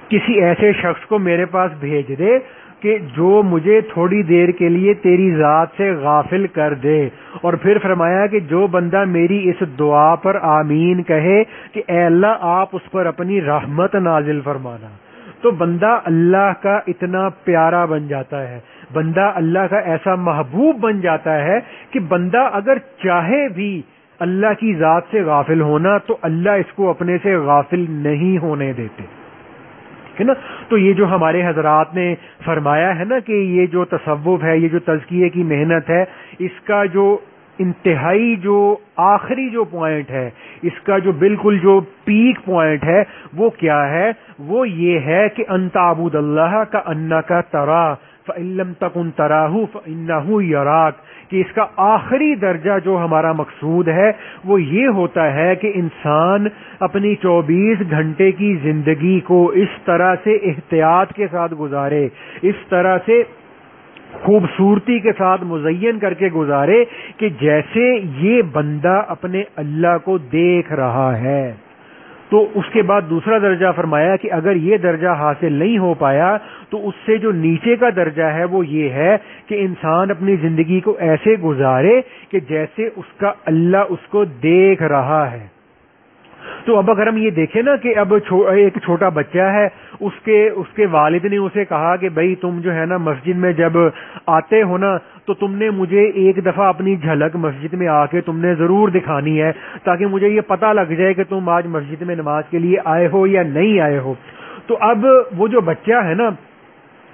کسی ایسے شخص کو میرے پاس بھیج دے کہ جو مجھے تھوڑی دیر کے لیے تیری ذات سے غافل کر دے، اور پھر فرمایا کہ جو بندہ میری اس دعا پر آمین کہے کہ اے اللہ آپ اس پر اپنی رحمت نازل فرمانا، تو بندہ اللہ کا اتنا پیارا بن جاتا ہے، بندہ اللہ کا ایسا محبوب بن جاتا ہے کہ بندہ اگر چاہے بھی اللہ کی ذات سے غافل ہونا تو اللہ اس کو اپنے سے غافل نہیں ہونے دیتے۔ ہے نا. تو یہ جو ہمارے حضرات نے فرمایا ہے نا کہ یہ جو تصوف ہے, یہ جو تزکیے کی محنت ہے, اس کا جو انتہائی جو آخری جو پوائنٹ ہے, اس کا جو بالکل جو پیک پوائنٹ ہے وہ کیا ہے؟ وہ یہ ہے کہ ان تعبد اللہ کا انک ترا فإن لم تکن تراہ فإنہ یراک, کہ اس کا آخری درجہ جو ہمارا مقصود ہے وہ یہ ہوتا ہے کہ انسان اپنی 24 گھنٹے کی زندگی کو اس طرح سے احتیاط کے ساتھ گزارے, اس طرح سے خوبصورتی کے ساتھ مزین کر کے گزارے کہ جیسے یہ بندہ اپنے اللہ کو دیکھ رہا ہے. تو اس کے بعد دوسرا درجہ فرمایا کہ اگر یہ درجہ حاصل نہیں ہو پایا تو اس سے جو نیچے کا درجہ ہے وہ یہ ہے کہ انسان اپنی زندگی کو ایسے گزارے کہ جیسے اس کا اللہ اس کو دیکھ رہا ہے. تو اب اگر ہم یہ دیکھیں نا کہ اب ایک چھوٹا بچہ ہے, اس کے والد نے اسے کہا کہ بھائی تم جو ہے نا مسجد میں جب آتے ہو نا تو تم نے مجھے ایک دفعہ اپنی جھلک مسجد میں آ کے تم نے ضرور دکھانی ہے تاکہ مجھے یہ پتہ لگ جائے کہ تم آج مسجد میں نماز کے لیے آئے ہو یا نہیں آئے ہو. تو اب وہ جو بچہ ہے نا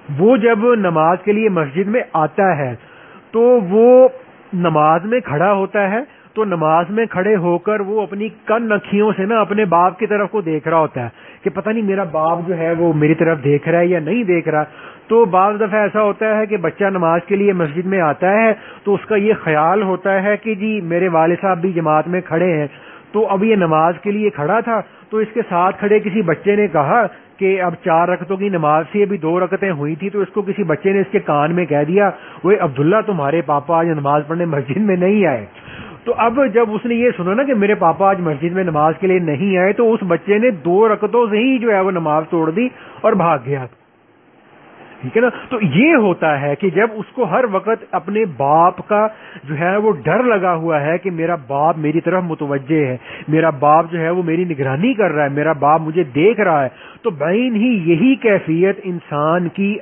وہ جب نماز کے لیے مسجد میں آتا ہے تو وہ نماز میں کھڑا ہوتا ہے, تو نماز میں کھڑے ہو کر وہ اپنی کن اکھیوں سے نا اپنے باپ کی طرف کو دیکھ رہا ہوتا ہے کہ پتہ نہیں میرا باپ جو ہے وہ میری طرف دیکھ رہا ہے یا نہیں دیکھ رہا. تو بعض دفعہ ایسا ہوتا ہے کہ بچہ نماز کے لیے مسجد میں آتا ہے تو اس کا یہ خیال ہوتا ہے کہ جی میرے والد صاحب بھی جماعت میں کھڑے ہیں, تو اب یہ نماز کے لیے کھڑا تھا تو اس کے ساتھ کھڑے کسی بچے نے کہا کہ اب 4 رکعتوں کی نماز سے ابھی 2 رکعتیں ہوئی تھی, تو اس کو کسی بچے نے اس کے کان میں کہہ دیا وہ عبداللہ تمہارے پاپا آج نماز پڑھنے مسجد میں نہیں آئے. تو اب جب اس نے یہ سنا نا کہ میرے پاپا آج مسجد میں نماز کے لیے نہیں آئے تو اس بچے نے 2 رکعتوں سے ہی جو ہے وہ نماز توڑ دی اور بھاگ گیا. ٹھیک ہے نا. تو یہ ہوتا ہے کہ جب اس کو ہر وقت اپنے باپ کا جو ہے وہ ڈر لگا ہوا ہے کہ میرا باپ میری طرف متوجہ ہے, میرا باپ جو ہے وہ میری نگرانی کر رہا ہے, میرا باپ مجھے دیکھ رہا ہے, تو بعین ہی یہی کیفیت انسان کی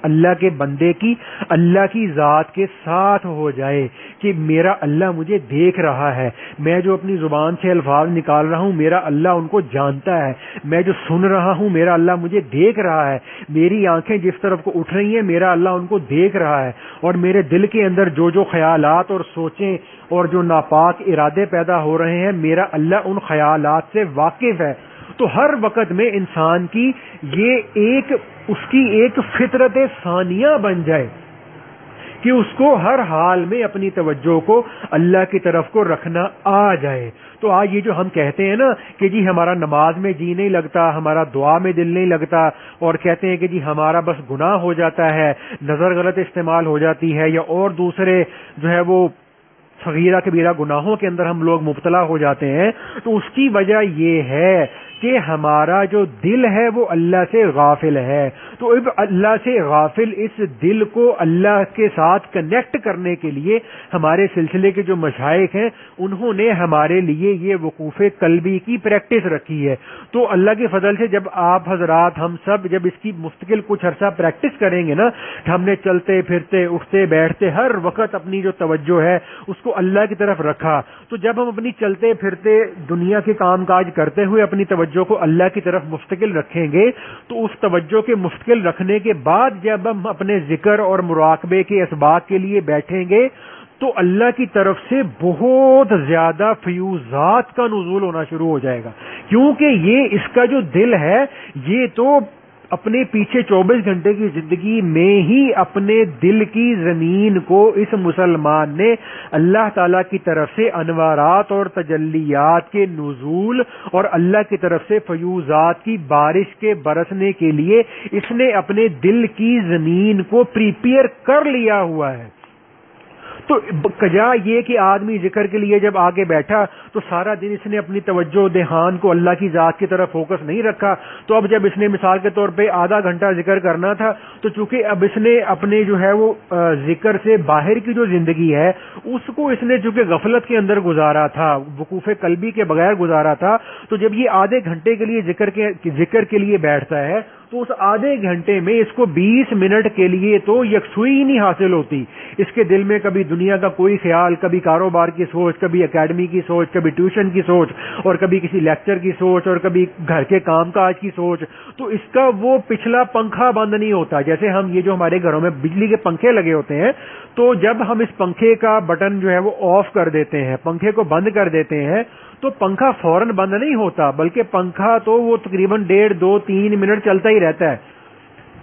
اللہ کے بندے کی اللہ کی ذات کے ساتھ ہو جائے کہ میرا اللہ مجھے دیکھ رہا ہے, میں جو اپنی زبان سے الفاظ نکال رہا ہوں میرا اللہ ان کو جانتا ہے, میں جو سن رہا ہوں میرا اللہ مجھے دیکھ رہا ہے, میری آنکھیں جس طرف کو اٹھ رہی ہیں میرا اللہ ان کو دیکھ رہا ہے, اور میرے دل کے اندر جو جو خیالات اور سوچیں اور جو ناپاک ارادے پیدا ہو رہے ہیں میرا اللہ ان خیالات سے واقف ہے. تو ہر وقت میں انسان کی یہ اس کی ایک فطرت ثانیہ بن جائے کہ اس کو ہر حال میں اپنی توجہ کو اللہ کی طرف کو رکھنا آ جائے. تو آج یہ جو ہم کہتے ہیں نا کہ جی ہمارا نماز میں جی نہیں لگتا, ہمارا دعا میں دل نہیں لگتا, اور کہتے ہیں کہ جی ہمارا بس گناہ ہو جاتا ہے, نظر غلط استعمال ہو جاتی ہے, یا اور دوسرے جو ہے وہ صغیرہ کبیرہ گناہوں کے اندر ہم لوگ مبتلا ہو جاتے ہیں, تو اس کی وجہ یہ ہے کہ ہمارا جو دل ہے وہ اللہ سے غافل ہے. تو اب اللہ سے غافل اس دل کو اللہ کے ساتھ کنیکٹ کرنے کے لیے ہمارے سلسلے کے جو مشائخ ہیں انہوں نے ہمارے لیے یہ وقوف قلبی کی پریکٹس رکھی ہے. تو اللہ کے فضل سے جب آپ حضرات ہم سب جب اس کی مستقل کچھ عرصہ پریکٹس کریں گے نا, ہم نے چلتے پھرتے اٹھتے بیٹھتے ہر وقت اپنی جو توجہ ہے اس کو اللہ کی طرف رکھا, تو جب ہم اپنی چلتے پھرتے دنیا کے کام کاج کرتے ہوئے اپنی توجہ کو اللہ کی طرف مستقل رکھیں گے, تو اس توجہ کے مستقل رکھنے کے بعد جب ہم اپنے ذکر اور مراقبے کے اسباق کے لیے بیٹھیں گے تو اللہ کی طرف سے بہت زیادہ فیوزات کا نزول ہونا شروع ہو جائے گا, کیونکہ یہ اس کا جو دل ہے یہ تو اپنے پیچھے 24 گھنٹے کی زندگی میں ہی اپنے دل کی زمین کو اس مسلمان نے اللہ تعالیٰ کی طرف سے انوارات اور تجلیات کے نزول اور اللہ کی طرف سے فیوزات کی بارش کے برسنے کے لیے اس نے اپنے دل کی زمین کو پریپیئر کر لیا ہوا ہے. تو کجا یہ کہ آدمی ذکر کے لیے جب آگے بیٹھا تو سارا دن اس نے اپنی توجہ دھیان کو اللہ کی ذات کی طرف فوکس نہیں رکھا, تو اب جب اس نے مثال کے طور پہ آدھا گھنٹہ ذکر کرنا تھا تو چونکہ اب اس نے اپنے جو ہے وہ ذکر سے باہر کی جو زندگی ہے اس کو اس نے چونکہ غفلت کے اندر گزارا تھا, وقوف قلبی کے بغیر گزارا تھا, تو جب یہ آدھے گھنٹے کے لیے ذکر کے لیے بیٹھتا ہے تو اس آدھے گھنٹے میں اس کو 20 منٹ کے لیے تو یکسوئی ہی نہیں حاصل ہوتی. اس کے دل میں کبھی دنیا کا کوئی خیال, کبھی کاروبار کی سوچ, کبھی اکیڈمی کی سوچ, کبھی ٹیوشن کی سوچ, اور کبھی کسی لیکچر کی سوچ, اور کبھی گھر کے کام کاج کی سوچ. تو اس کا وہ پچھلا پنکھا بند نہیں ہوتا. جیسے ہم یہ جو ہمارے گھروں میں بجلی کے پنکھے لگے ہوتے ہیں, تو جب ہم اس پنکھے کا بٹن جو ہے وہ آف کر دیتے ہیں, پنکھے کو بند کر دیتے ہیں, تو پنکھا فوراً بند نہیں ہوتا, بلکہ پنکھا تو وہ تقریباً 1.5, 2, 3 منٹ چلتا ہی رہتا ہے,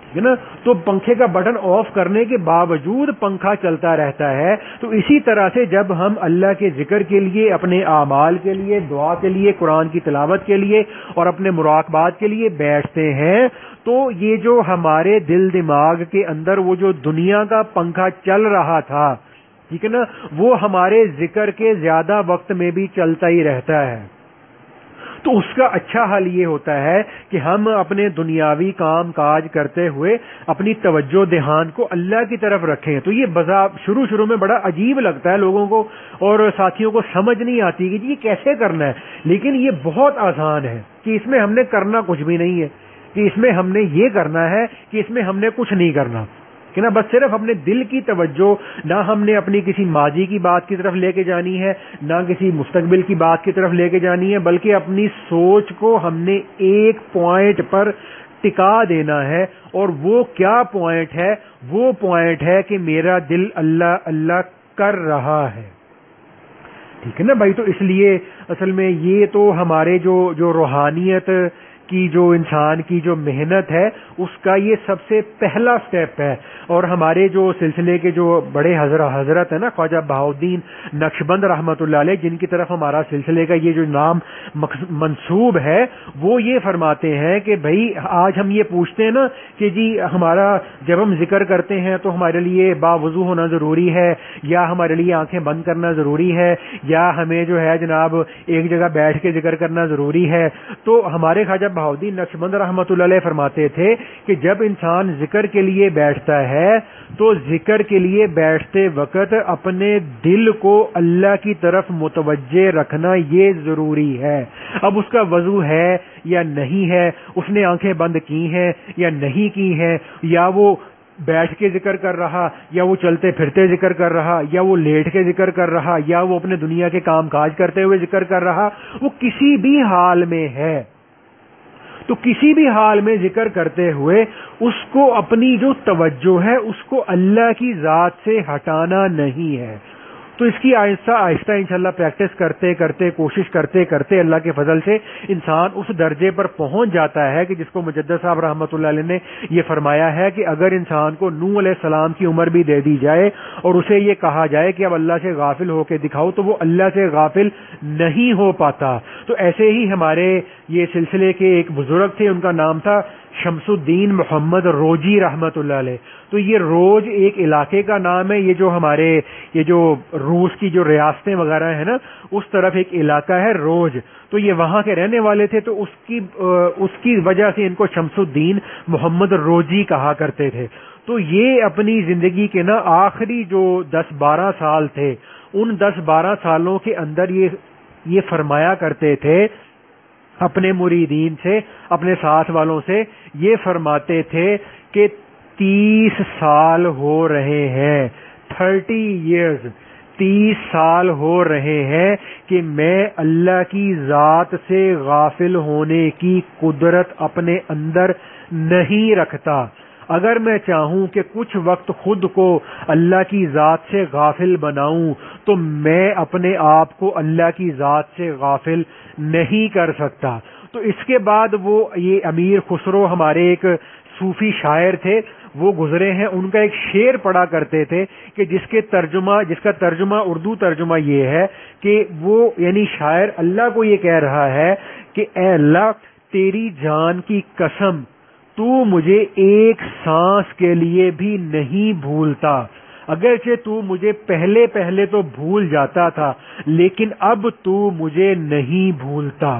ٹھیک ہے نا. تو پنکھے کا بٹن آف کرنے کے باوجود پنکھا چلتا رہتا ہے. تو اسی طرح سے جب ہم اللہ کے ذکر کے لیے, اپنے اعمال کے لیے, دعا کے لیے, قرآن کی تلاوت کے لیے اور اپنے مراقبات کے لیے بیٹھتے ہیں, تو یہ جو ہمارے دل دماغ کے اندر وہ جو دنیا کا پنکھا چل رہا تھا, ٹھیک ہے نا, وہ ہمارے ذکر کے زیادہ وقت میں بھی چلتا ہی رہتا ہے. تو اس کا اچھا حل یہ ہوتا ہے کہ ہم اپنے دنیاوی کام کاج کرتے ہوئے اپنی توجہ دھیان کو اللہ کی طرف رکھیں. تو یہ شروع میں بڑا عجیب لگتا ہے لوگوں کو, اور ساتھیوں کو سمجھ نہیں آتی کہ یہ کیسے کرنا ہے, لیکن یہ بہت آسان ہے کہ اس میں ہم نے کرنا کچھ بھی نہیں ہے, کہ اس میں ہم نے یہ کرنا ہے کہ اس میں ہم نے کچھ نہیں کرنا, کہ نا بس صرف اپنے دل کی توجہ, نہ ہم نے اپنی کسی ماضی کی بات کی طرف لے کے جانی ہے, نہ کسی مستقبل کی بات کی طرف لے کے جانی ہے, بلکہ اپنی سوچ کو ہم نے ایک پوائنٹ پر ٹکا دینا ہے. اور وہ کیا پوائنٹ ہے؟ وہ پوائنٹ ہے کہ میرا دل اللہ اللہ کر رہا ہے. ٹھیک ہے نا بھائی. تو اس لیے اصل میں یہ تو ہمارے جو روحانیت کی, جو انسان کی جو محنت ہے, اس کا یہ سب سے پہلا سٹیپ ہے. اور ہمارے جو سلسلے کے جو بڑے حضرت ہیں نا, خواجہ بہاؤالدین نقشبند رحمۃ اللہ علیہ, جن کی طرف ہمارا سلسلے کا یہ جو نام منسوب ہے, وہ یہ فرماتے ہیں کہ بھائی آج ہم یہ پوچھتے ہیں نا کہ جی ہمارا جب ہم ذکر کرتے ہیں تو ہمارے لیے باوضو ہونا ضروری ہے, یا ہمارے لیے آنکھیں بند کرنا ضروری ہے, یا ہمیں جو ہے جناب ایک جگہ بیٹھ کے ذکر کرنا ضروری ہے. تو ہمارے خواجہ بہاؤالدین نقشبند رحمۃ اللہ علیہ فرماتے تھے کہ جب انسان ذکر کے لیے بیٹھتا ہے تو ذکر کے لیے بیٹھتے وقت اپنے دل کو اللہ کی طرف متوجہ رکھنا یہ ضروری ہے. اب اس کا وضو ہے یا نہیں ہے, اس نے آنکھیں بند کی ہیں یا نہیں کی ہیں, یا وہ بیٹھ کے ذکر کر رہا, یا وہ چلتے پھرتے ذکر کر رہا, یا وہ لیٹ کے ذکر کر رہا, یا وہ اپنے دنیا کے کام کاج کرتے ہوئے ذکر کر رہا, وہ کسی بھی حال میں ہے, تو کسی بھی حال میں ذکر کرتے ہوئے اس کو اپنی جو توجہ ہے اس کو اللہ کی ذات سے ہٹانا نہیں ہے. تو اس کی آہستہ آہستہ انشاءاللہ پریکٹس کرتے کرتے, کوشش کرتے کرتے اللہ کے فضل سے انسان اس درجے پر پہنچ جاتا ہے کہ جس کو مجدد صاحب رحمۃ اللہ علیہ نے یہ فرمایا ہے کہ اگر انسان کو نوح علیہ السلام کی عمر بھی دے دی جائے اور اسے یہ کہا جائے کہ اب اللہ سے غافل ہو کے دکھاؤ, تو وہ اللہ سے غافل نہیں ہو پاتا. تو ایسے ہی ہمارے یہ سلسلے کے ایک بزرگ تھے, ان کا نام تھا شمس الدین محمد روجی رحمت اللہ علیہ. تو یہ روج ایک علاقے کا نام ہے, یہ جو ہمارے یہ جو روس کی جو ریاستیں وغیرہ ہیں نا, اس طرف ایک علاقہ ہے روج. تو یہ وہاں کے رہنے والے تھے, تو اس کی وجہ سے ان کو شمس الدین محمد روجی کہا کرتے تھے. تو یہ اپنی زندگی کے نا آخری جو 10-12 سال تھے, ان 10-12 سالوں کے اندر یہ فرمایا کرتے تھے اپنے مریدین سے, اپنے ساتھ والوں سے, یہ فرماتے تھے کہ 30 سال ہو رہے ہیں, 30 years, 30 سال ہو رہے ہیں کہ میں اللہ کی ذات سے غافل ہونے کی قدرت اپنے اندر نہیں رکھتا. اگر میں چاہوں کہ کچھ وقت خود کو اللہ کی ذات سے غافل بناؤں تو میں اپنے آپ کو اللہ کی ذات سے غافل نہیں کر سکتا. تو اس کے بعد وہ یہ امیر خسرو ہمارے ایک صوفی شاعر تھے, وہ گزرے ہیں, ان کا ایک شعر پڑھا کرتے تھے کہ جس کا ترجمہ اردو ترجمہ یہ ہے کہ وہ یعنی شاعر اللہ کو یہ کہہ رہا ہے کہ اے اللہ تیری جان کی قسم, تو مجھے ایک سانس کے لیے بھی نہیں بھولتا. اگرچہ تو مجھے پہلے تو بھول جاتا تھا, لیکن اب تو مجھے نہیں بھولتا.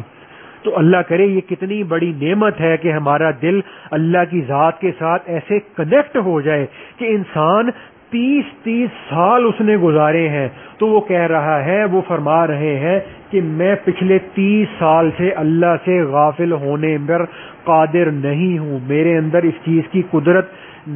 تو اللہ کرے یہ کتنی بڑی نعمت ہے کہ ہمارا دل اللہ کی ذات کے ساتھ ایسے کنیکٹ ہو جائے کہ انسان 30 سال اس نے گزارے ہیں، تو وہ کہہ رہا ہے، وہ فرما رہے ہیں کہ میں پچھلے 30 سال سے اللہ سے غافل ہونے پر قادر نہیں ہوں، میرے اندر اس چیز کی قدرت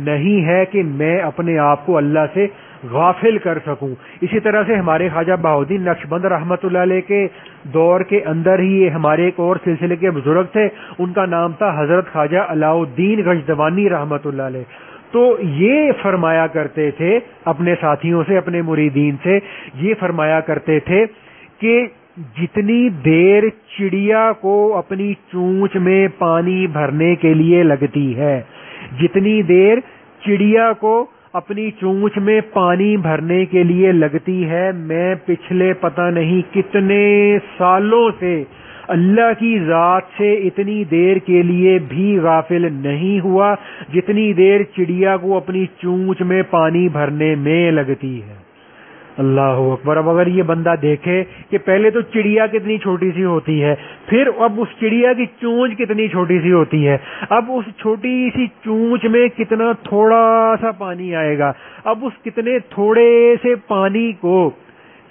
نہیں ہے کہ میں اپنے آپ کو اللہ سے غافل کر سکوں۔ اسی طرح سے ہمارے خواجہ بہاؤالدین نقشبند رحمۃ اللہ علیہ کے دور کے اندر ہی ہمارے ایک اور سلسلے کے بزرگ تھے، ان کا نام تھا حضرت خواجہ علاء الدین غجدوانی رحمۃ اللہ علیہ۔ تو یہ فرمایا کرتے تھے اپنے ساتھیوں سے، اپنے مریدین سے، یہ فرمایا کرتے تھے کہ جتنی دیر چڑیا کو اپنی چونچ میں پانی بھرنے کے لیے لگتی ہے، جتنی دیر چڑیا کو اپنی چونچ میں پانی بھرنے کے لیے لگتی ہے، میں پچھلے پتہ نہیں کتنے سالوں سے اللہ کی ذات سے اتنی دیر کے لیے بھی غافل نہیں ہوا جتنی دیر چڑیا کو اپنی چونچ میں پانی بھرنے میں لگتی ہے۔ اللہ اکبر۔ اب اگر یہ بندہ دیکھے کہ پہلے تو چڑیا کتنی چھوٹی سی ہوتی ہے، پھر اب اس چڑیا کی چونچ کتنی چھوٹی سی ہوتی ہے، اب اس چھوٹی سی چونچ میں کتنا تھوڑا سا پانی آئے گا، اب اس کتنے تھوڑے سے پانی کو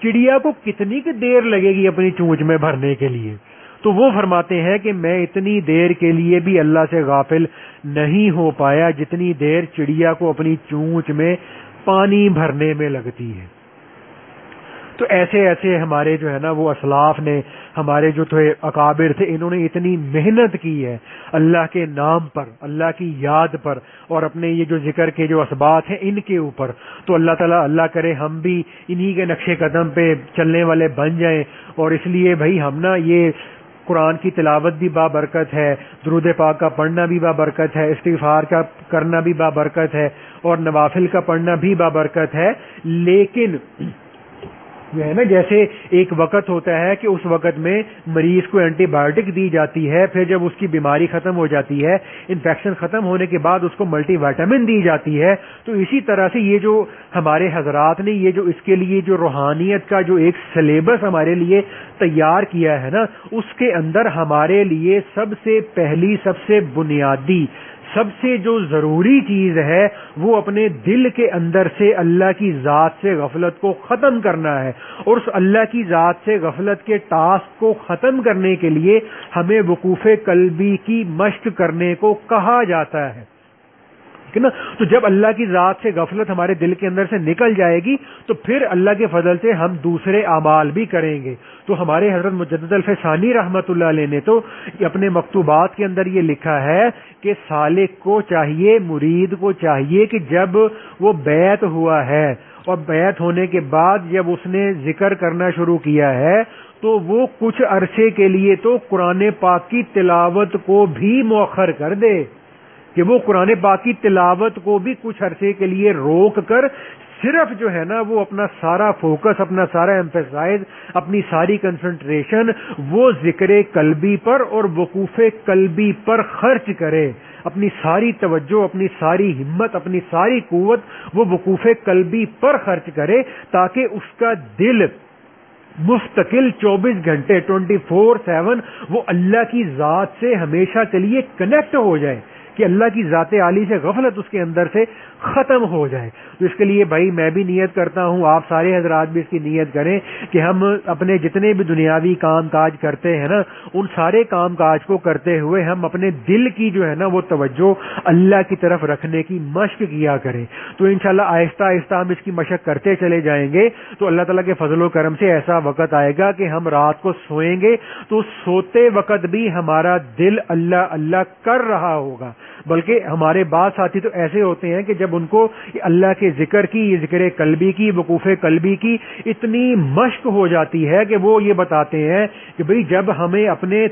چڑیا کو کتنی کی دیر لگے گی اپنی چونچ میں بھرنے کے لیے۔ تو وہ فرماتے ہیں کہ میں اتنی دیر کے لیے بھی اللہ سے غافل نہیں ہو پایا جتنی دیر چڑیا کو اپنی چونچ میں پانی بھرنے میں لگتی ہے۔ تو ایسے ایسے ہمارے جو ہے نا وہ اسلاف نے، ہمارے جو تھے اکابر تھے، انہوں نے اتنی محنت کی ہے اللہ کے نام پر، اللہ کی یاد پر، اور اپنے یہ جو ذکر کے جو اسبات ہیں ان کے اوپر۔ تو اللہ تعالیٰ اللہ کرے ہم بھی انہی کے نقش قدم پہ چلنے والے بن جائیں۔ اور اس لیے بھائی ہم نا یہ قرآن کی تلاوت بھی بابرکت ہے، درود پاک کا پڑھنا بھی بابرکت ہے، استغفار کا کرنا بھی بابرکت ہے، اور نوافل کا پڑھنا بھی بابرکت ہے، لیکن جو ہے نا جیسے ایک وقت ہوتا ہے کہ اس وقت میں مریض کو اینٹی بایوٹک دی جاتی ہے، پھر جب اس کی بیماری ختم ہو جاتی ہے، انفیکشن ختم ہونے کے بعد اس کو ملٹی وائٹامن دی جاتی ہے، تو اسی طرح سے یہ جو ہمارے حضرات نے یہ جو اس کے لیے جو روحانیت کا جو ایک سلیبس ہمارے لیے تیار کیا ہے نا، اس کے اندر ہمارے لیے سب سے پہلی، سب سے بنیادی، سب سے جو ضروری چیز ہے وہ اپنے دل کے اندر سے اللہ کی ذات سے غفلت کو ختم کرنا ہے، اور اس اللہ کی ذات سے غفلت کے ٹاسک کو ختم کرنے کے لیے ہمیں وقوف قلبی کی مشق کرنے کو کہا جاتا ہے، ٹھیک ہے نا۔ تو جب اللہ کی ذات سے غفلت ہمارے دل کے اندر سے نکل جائے گی تو پھر اللہ کے فضل سے ہم دوسرے اعمال بھی کریں گے۔ تو ہمارے حضرت مجدد الفسانی رحمت اللہ علیہ نے تو اپنے مکتوبات کے اندر یہ لکھا ہے کہ سالک کو چاہیے، مرید کو چاہیے کہ جب وہ بیعت ہوا ہے اور بیعت ہونے کے بعد جب اس نے ذکر کرنا شروع کیا ہے تو وہ کچھ عرصے کے لیے تو قرآن پاک کی تلاوت کو بھی مؤخر کر دے، کہ وہ قرآن پاک کی تلاوت کو بھی کچھ عرصے کے لیے روک کر صرف جو ہے نا وہ اپنا سارا فوکس، اپنا سارا ایمفیسائز، اپنی ساری کنسنٹریشن وہ ذکر قلبی پر اور وقوف قلبی پر خرچ کرے، اپنی ساری توجہ، اپنی ساری ہمت، اپنی ساری قوت وہ وقوف قلبی پر خرچ کرے، تاکہ اس کا دل مستقل 24 گھنٹے 24/7 وہ اللہ کی ذات سے ہمیشہ کے لیے کنیکٹ ہو جائے، کہ اللہ کی ذات عالی سے غفلت اس کے اندر سے ختم ہو جائے۔ تو اس کے لیے بھائی میں بھی نیت کرتا ہوں، آپ سارے حضرات بھی اس کی نیت کریں کہ ہم اپنے جتنے بھی دنیاوی کام کاج کرتے ہیں نا، ان سارے کام کاج کو کرتے ہوئے ہم اپنے دل کی جو ہے نا وہ توجہ اللہ کی طرف رکھنے کی مشق کیا کریں۔ تو انشاءاللہ آہستہ آہستہ ہم اس کی مشق کرتے چلے جائیں گے تو اللہ تعالیٰ کے فضل و کرم سے ایسا وقت آئے گا کہ ہم رات کو سوئیں گے تو سوتے وقت بھی ہمارا دل اللہ اللہ کر رہا ہوگا۔ بلکہ ہمارے بعض ساتھی تو ایسے ہوتے ہیں کہ جب ان کو اللہ کے ذکر کی، یہ ذکر قلبی کی، وقوف قلبی کی اتنی مشق ہو جاتی ہے کہ وہ یہ بتاتے ہیں کہ بھئی جب ہمیں اپنے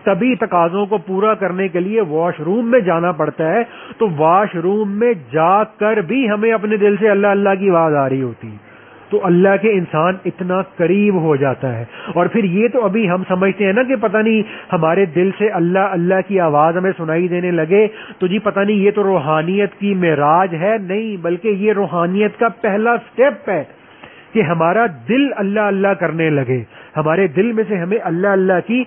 طبی تقاضوں کو پورا کرنے کے لیے واش روم میں جانا پڑتا ہے تو واش روم میں جا کر بھی ہمیں اپنے دل سے اللہ اللہ کی آواز آ رہی ہوتی ہے، تو اللہ کے انسان اتنا قریب ہو جاتا ہے۔ اور پھر یہ تو ابھی ہم سمجھتے ہیں نا کہ پتہ نہیں ہمارے دل سے اللہ اللہ کی آواز ہمیں سنائی دینے لگے تو جی پتہ نہیں یہ تو روحانیت کی معراج ہے، نہیں، بلکہ یہ روحانیت کا پہلا سٹیپ ہے کہ ہمارا دل اللہ اللہ کرنے لگے، ہمارے دل میں سے ہمیں اللہ اللہ کی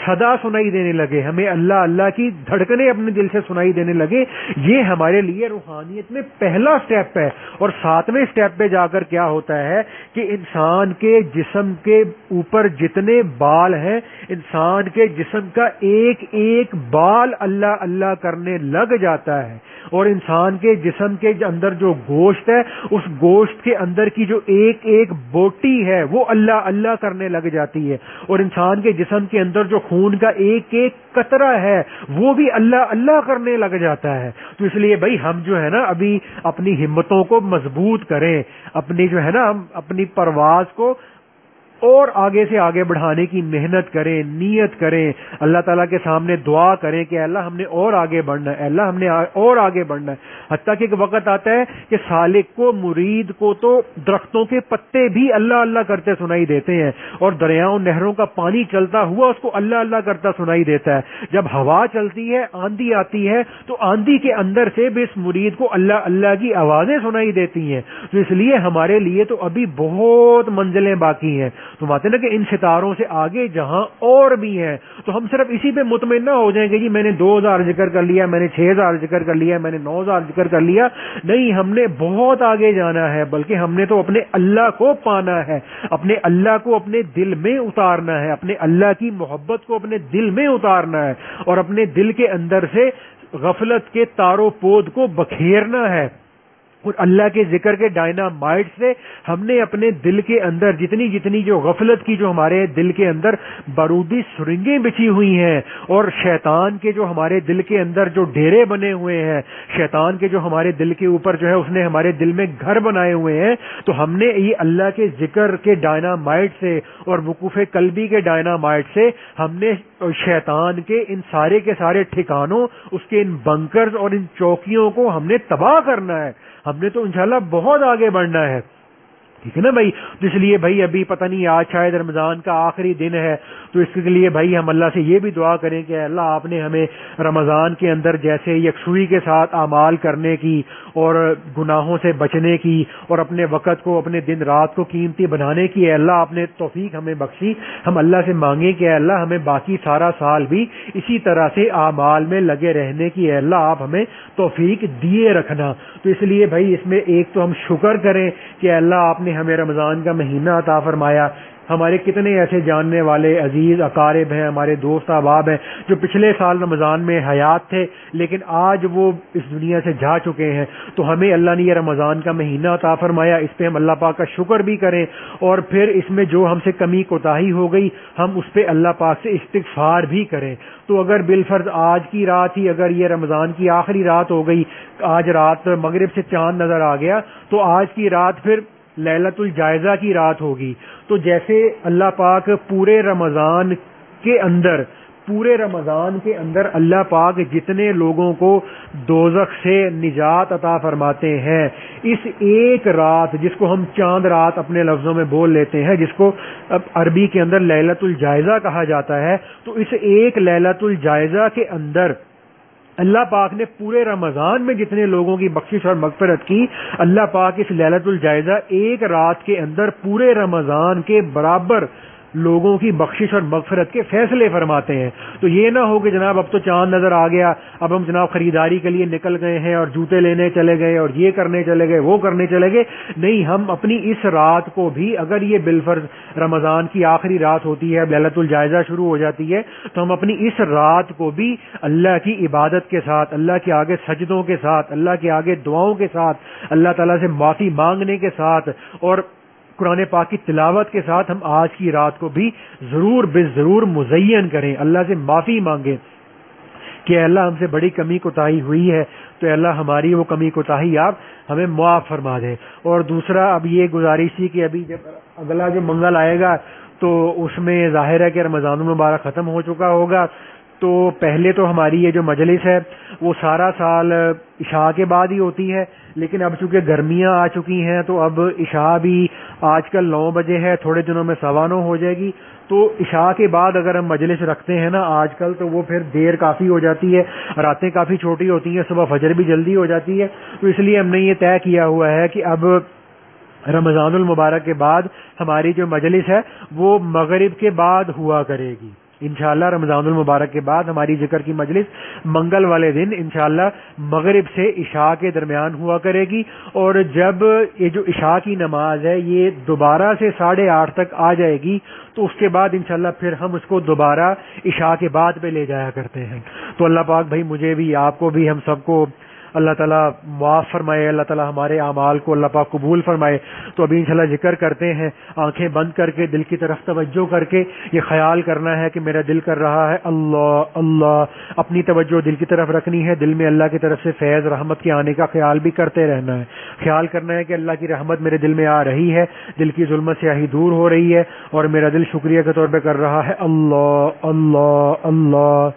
صدا سنائی دینے لگے, ہمیں اللہ اللہ کی دھڑکنیں اپنے دل سے سنائی دینے لگے. یہ ہمارے لیے روحانیت میں پہلا سٹیپ ہے. اور 7ویں سٹیپ پہ جا کر کیا ہوتا ہے کہ انسان کے جسم کے اوپر جتنے بال ہیں, انسان کے جسم کا ایک ایک بال اللہ اللہ کرنے لگ جاتا ہے. اور انسان کے جسم کے اندر جو گوشت ہے, اس گوشت کے اندر کی جو ایک ایک بوٹی ہے وہ اللہ اللہ کرنے لگ جاتی ہے. اور انسان کے جسم کے اندر جو خون کا ایک ایک قطرہ ہے وہ بھی اللہ اللہ کرنے لگ جاتا ہے. تو اس لیے بھائی ہم جو ہے نا ابھی اپنی ہمتوں کو مضبوط کریں, اپنی جو ہے نا ہم اپنی پرواز کو اور آگے سے آگے بڑھانے کی محنت کریں, نیت کریں, اللہ تعالیٰ کے سامنے دعا کریں کہ اللہ ہم نے اور آگے بڑھنا ہے, اللہ ہم نے اور آگے بڑھنا ہے. حتیٰ کہ ایک وقت آتا ہے کہ سالک کو, مرید کو تو درختوں کے پتے بھی اللہ اللہ کرتے سنائی دیتے ہیں, اور دریاؤں نہروں کا پانی چلتا ہوا اس کو اللہ اللہ کرتا سنائی دیتا ہے. جب ہوا چلتی ہے, آندھی آتی ہے, تو آندھی کے اندر سے بھی اس مرید کو اللہ اللہ کی آوازیں سنائی دیتی ہیں. تو اس لیے ہمارے لیے تو ابھی بہت منزلیں باقی ہیں. تو بات ہے نا کہ ان ستاروں سے آگے جہاں اور بھی ہیں, تو ہم صرف اسی پہ مطمئن نہ ہو جائیں گے جی میں نے 2000 ذکر کر لیا, میں نے 6000 ذکر کر لیا, میں نے 9000 ذکر کر لیا. نہیں, ہم نے بہت آگے جانا ہے, بلکہ ہم نے تو اپنے اللہ کو پانا ہے, اپنے اللہ کو اپنے دل میں اتارنا ہے, اپنے اللہ کی محبت کو اپنے دل میں اتارنا ہے, اور اپنے دل کے اندر سے غفلت کے تارو پود کو بکھیرنا ہے. اور اللہ کے ذکر کے ڈائنامائٹ سے ہم نے اپنے دل کے اندر جتنی جتنی جو غفلت کی جو ہمارے دل کے اندر بارودی سرنگیں بچھی ہوئی ہیں, اور شیطان کے جو ہمارے دل کے اندر جو ڈیرے بنے ہوئے ہیں, شیطان کے جو ہمارے دل کے اوپر جو ہے اس نے ہمارے دل میں گھر بنائے ہوئے ہیں, تو ہم نے یہ اللہ کے ذکر کے ڈائنامائٹ سے اور وقوف قلبی کے ڈائنامائٹ سے ہم نے شیطان کے ان سارے کے سارے ٹھکانوں, اس کے ان بنکرز اور ان چوکیوں کو ہم نے تباہ کرنا ہے. ہم نے تو انشاءاللہ بہت آگے بڑھنا ہے. ٹھیک ہے نا بھائی. تو اس لیے بھائی ابھی پتہ نہیں آج شاید رمضان کا آخری دن ہے, تو اس کے لیے بھائی ہم اللہ سے یہ بھی دعا کریں کہ اللہ آپ نے ہمیں رمضان کے اندر جیسے یکسوئی کے ساتھ اعمال کرنے کی اور گناہوں سے بچنے کی اور اپنے وقت کو اپنے دن رات کو قیمتی بنانے کی ہے اللہ آپ نے توفیق ہمیں بخشی. ہم اللہ سے مانگیں کہ اللہ ہمیں باقی سارا سال بھی اسی طرح سے اعمال میں لگے رہنے کی ہے اللہ آپ ہمیں توفیق دیے رکھنا. تو اس لیے بھائی اس میں ایک تو ہم شکر کریں کہ اللہ آپ نے ہمیں رمضان کا مہینہ عطا فرمایا. ہمارے کتنے ایسے جاننے والے عزیز اقارب ہیں, ہمارے دوست احباب ہیں جو پچھلے سال رمضان میں حیات تھے لیکن آج وہ اس دنیا سے جا چکے ہیں. تو ہمیں اللہ نے یہ رمضان کا مہینہ عطا فرمایا, اس پہ ہم اللہ پاک کا شکر بھی کریں, اور پھر اس میں جو ہم سے کمی کوتاہی ہو گئی ہم اس پہ اللہ پاک سے استغفار بھی کریں. تو اگر بالفرض آج کی رات ہی اگر یہ رمضان کی آخری رات ہو گئی, آج رات مغرب سے چاند نظر آ گیا, تو آج کی رات پھر لیلۃ الجائزہ کی رات ہوگی. تو جیسے اللہ پاک پورے رمضان کے اندر اللہ پاک جتنے لوگوں کو دوزخ سے نجات عطا فرماتے ہیں, اس ایک رات جس کو ہم چاند رات اپنے لفظوں میں بول لیتے ہیں, جس کو عربی کے اندر لیلۃ الجائزہ کہا جاتا ہے, تو اس ایک لیلۃ الجائزہ کے اندر اللہ پاک نے پورے رمضان میں جتنے لوگوں کی بخشش اور مغفرت کی, اللہ پاک اس لیلۃ الجائزہ ایک رات کے اندر پورے رمضان کے برابر لوگوں کی بخشش اور مغفرت کے فیصلے فرماتے ہیں. تو یہ نہ ہو کہ جناب اب تو چاند نظر آ گیا, اب ہم جناب خریداری کے لیے نکل گئے ہیں اور جوتے لینے چلے گئے اور یہ کرنے چلے گئے وہ کرنے چلے گئے. نہیں, ہم اپنی اس رات کو بھی, اگر یہ بالفرض رمضان کی آخری رات ہوتی ہے, لیلۃ الجائزہ شروع ہو جاتی ہے, تو ہم اپنی اس رات کو بھی اللہ کی عبادت کے ساتھ, اللہ کے آگے سجدوں کے ساتھ, اللہ کے آگے دعاؤں کے ساتھ, اللہ تعالیٰ سے معافی مانگنے کے ساتھ اور قرآن پاک کی تلاوت کے ساتھ ہم آج کی رات کو بھی ضرور مزین کریں, اللہ سے معافی مانگیں کہ اللہ ہم سے بڑی کمی کوتاہی ہوئی ہے, تو اللہ ہماری وہ کمی کوتاہی آپ ہمیں معاف فرما دیں. اور دوسرا اب یہ گزارش تھی کہ ابھی جب اگلا جو منگل آئے گا تو اس میں ظاہر ہے کہ رمضان المبارک ختم ہو چکا ہوگا, تو پہلے تو ہماری یہ جو مجلس ہے وہ سارا سال عشاء کے بعد ہی ہوتی ہے, لیکن اب چونکہ گرمیاں آ چکی ہیں تو اب عشاء بھی آج کل 9 بجے ہے, تھوڑے دنوں میں 9:15 ہو جائے گی. تو عشاء کے بعد اگر ہم مجلس رکھتے ہیں نا آج کل, تو وہ پھر دیر کافی ہو جاتی ہے, راتیں کافی چھوٹی ہوتی ہیں, صبح فجر بھی جلدی ہو جاتی ہے. تو اس لیے ہم نے یہ طے کیا ہوا ہے کہ اب رمضان المبارک کے بعد ہماری جو مجلس ہے وہ مغرب کے بعد ہوا کرے گی. انشاءاللہ رمضان المبارک کے بعد ہماری ذکر کی مجلس منگل والے دن انشاءاللہ مغرب سے عشاء کے درمیان ہوا کرے گی، اور جب یہ جو عشاء کی نماز ہے یہ دوبارہ سے 8:30 تک آ جائے گی تو اس کے بعد انشاءاللہ پھر ہم اس کو دوبارہ عشاء کے بعد پہ لے جایا کرتے ہیں۔ تو اللہ پاک بھائی مجھے بھی، آپ کو بھی، ہم سب کو اللہ تعالیٰ معاف فرمائے، اللہ تعالیٰ ہمارے اعمال کو اللہ پاک قبول فرمائے۔ تو ابھی انشاءاللہ ذکر کرتے ہیں، آنکھیں بند کر کے دل کی طرف توجہ کر کے یہ خیال کرنا ہے کہ میرا دل کر رہا ہے اللہ اللہ، اپنی توجہ دل کی طرف رکھنی ہے، دل میں اللہ کی طرف سے فیض رحمت کے آنے کا خیال بھی کرتے رہنا ہے، خیال کرنا ہے کہ اللہ کی رحمت میرے دل میں آ رہی ہے، دل کی ظلمت سیاہی دور ہو رہی ہے، اور میرا دل شکریہ کے طور پہ کر رہا ہے اللہ اللہ اللہ۔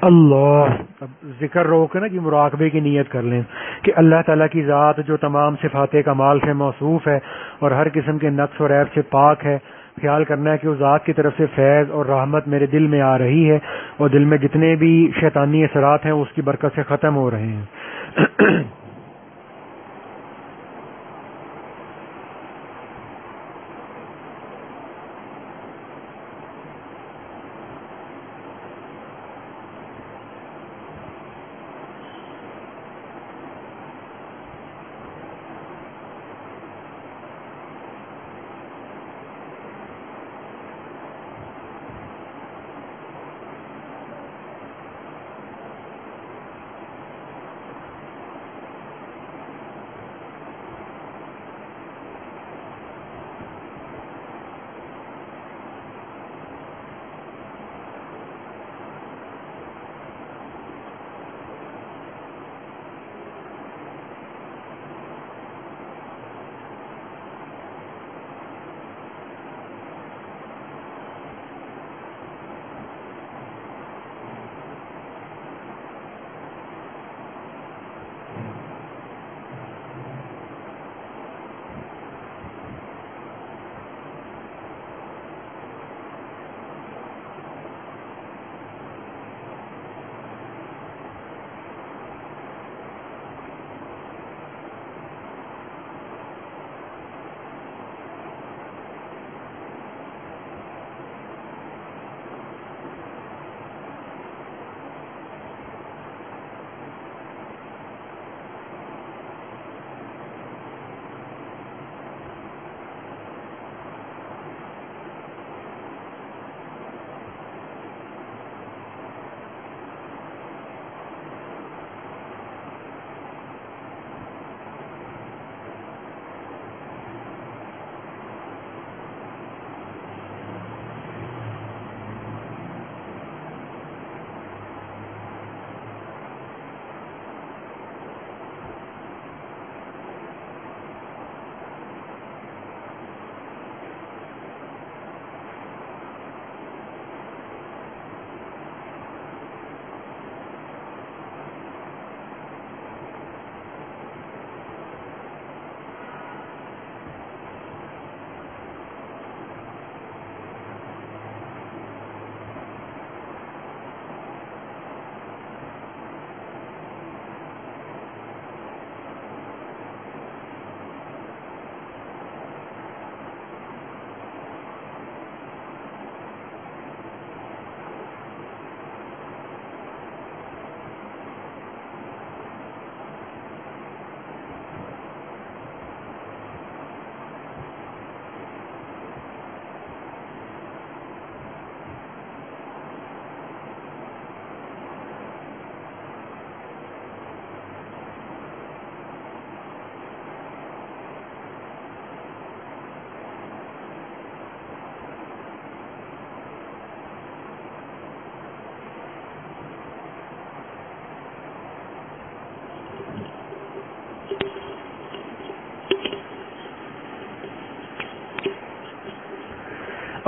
اللہ، اب ذکر روک نا کہ مراقبے کی نیت کر لیں کہ اللہ تعالیٰ کی ذات جو تمام صفات کمال سے موصوف ہے اور ہر قسم کے نقص اور عیب سے پاک ہے، خیال کرنا ہے کہ اس ذات کی طرف سے فیض اور رحمت میرے دل میں آ رہی ہے، اور دل میں جتنے بھی شیطانی اثرات ہیں اس کی برکت سے ختم ہو رہے ہیں۔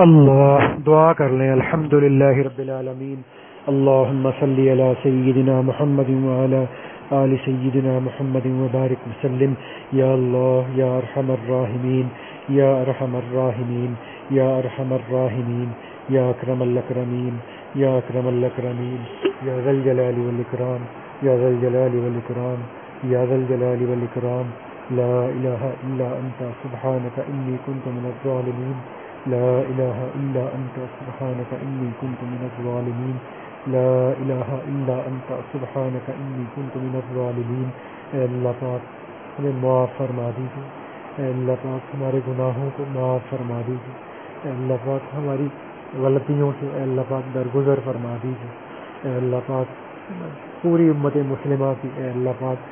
اللہ دعا کر لیں. الحمدللہ رب العالمین. اللہم صلی علی سیدنا محمد وعلی آل سیدنا محمد وبارک وسلم. یا اللہ یا ارحم الراحمین یا ارحم الراحمین یا ارحم الراحمین یا اکرم الاکرمین یا اکرم الاکرمین یا ذا الجلال والاکرام یا ذا الجلال والاکرام یا ذا الجلال والاکرام. لا الہ الا انت سبحانک انی کنت من الظالمین. لا الہ الا انت سبحانک انی کنت من الظالمین. لا الہ الا انت سبحانک انی کنت من الظالمین. اے اللہ پاک ہمیں معاف فرما دیجیے. اے اللہ پاک ہمارے گناہوں کو معاف فرما دیجیے. اے اللہ پاک ہماری غلطیوں سے اے اللہ پاک درگزر فرما دیجیے. اے اللہ پاک پوری امت مسلمہ کی اے اللہ پاک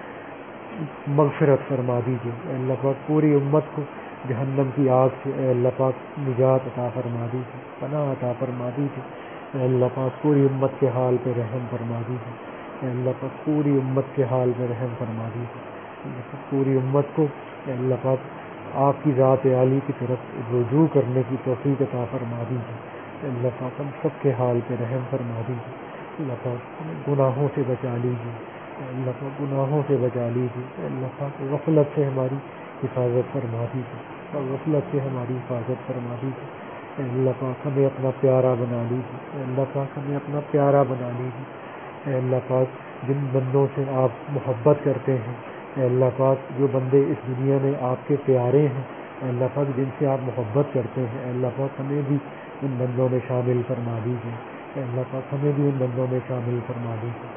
مغفرت فرما دیجیے. اے اللہ پاک پوری امت کو جہنم کی آگ سے اے اللہ پاک نجات عطا فرما دیجیے, پناہ عطا فرما دیجیے. اے اللہ پاک پوری امت کے حال پہ رحم فرما دیجیے. اے اللہ پاک پوری امت کے حال پہ رحم فرما دیجیے. اللہ پاک پوری امت کو اے اللہ پاک آپ کی ذات عالی کی طرف رجوع کرنے کی توفیق عطا فرما دیجیے. اے اللہ پاک ہم سب کے حال پہ رحم فرما دیجیے. اللہ پاک گناہوں سے بچا لیجیے. اللہ پاک گناہوں سے بچا لیجیے. اللہ پاک غفلت سے ہماری حفاظت فرما دیجیے. اور غفلت سے ہماری حفاظت فرما دیجیے. اللہ پاک ہمیں اپنا پیارا بنا لیجیے. اللہ پاک ہمیں اپنا پیارا بنا لیجیے. اے اللہ پاک جن بندوں سے آپ محبت کرتے ہیں, اے اللہ پاک جو بندے اس دنیا میں آپ کے پیارے ہیں, اے اللہ پاک جن سے آپ محبت کرتے ہیں, اے اللہ پاک ہمیں بھی ان بندوں میں شامل فرما دیجیے. اے اللہ پاک ہمیں بھی ان بندوں میں شامل فرما دیجیے.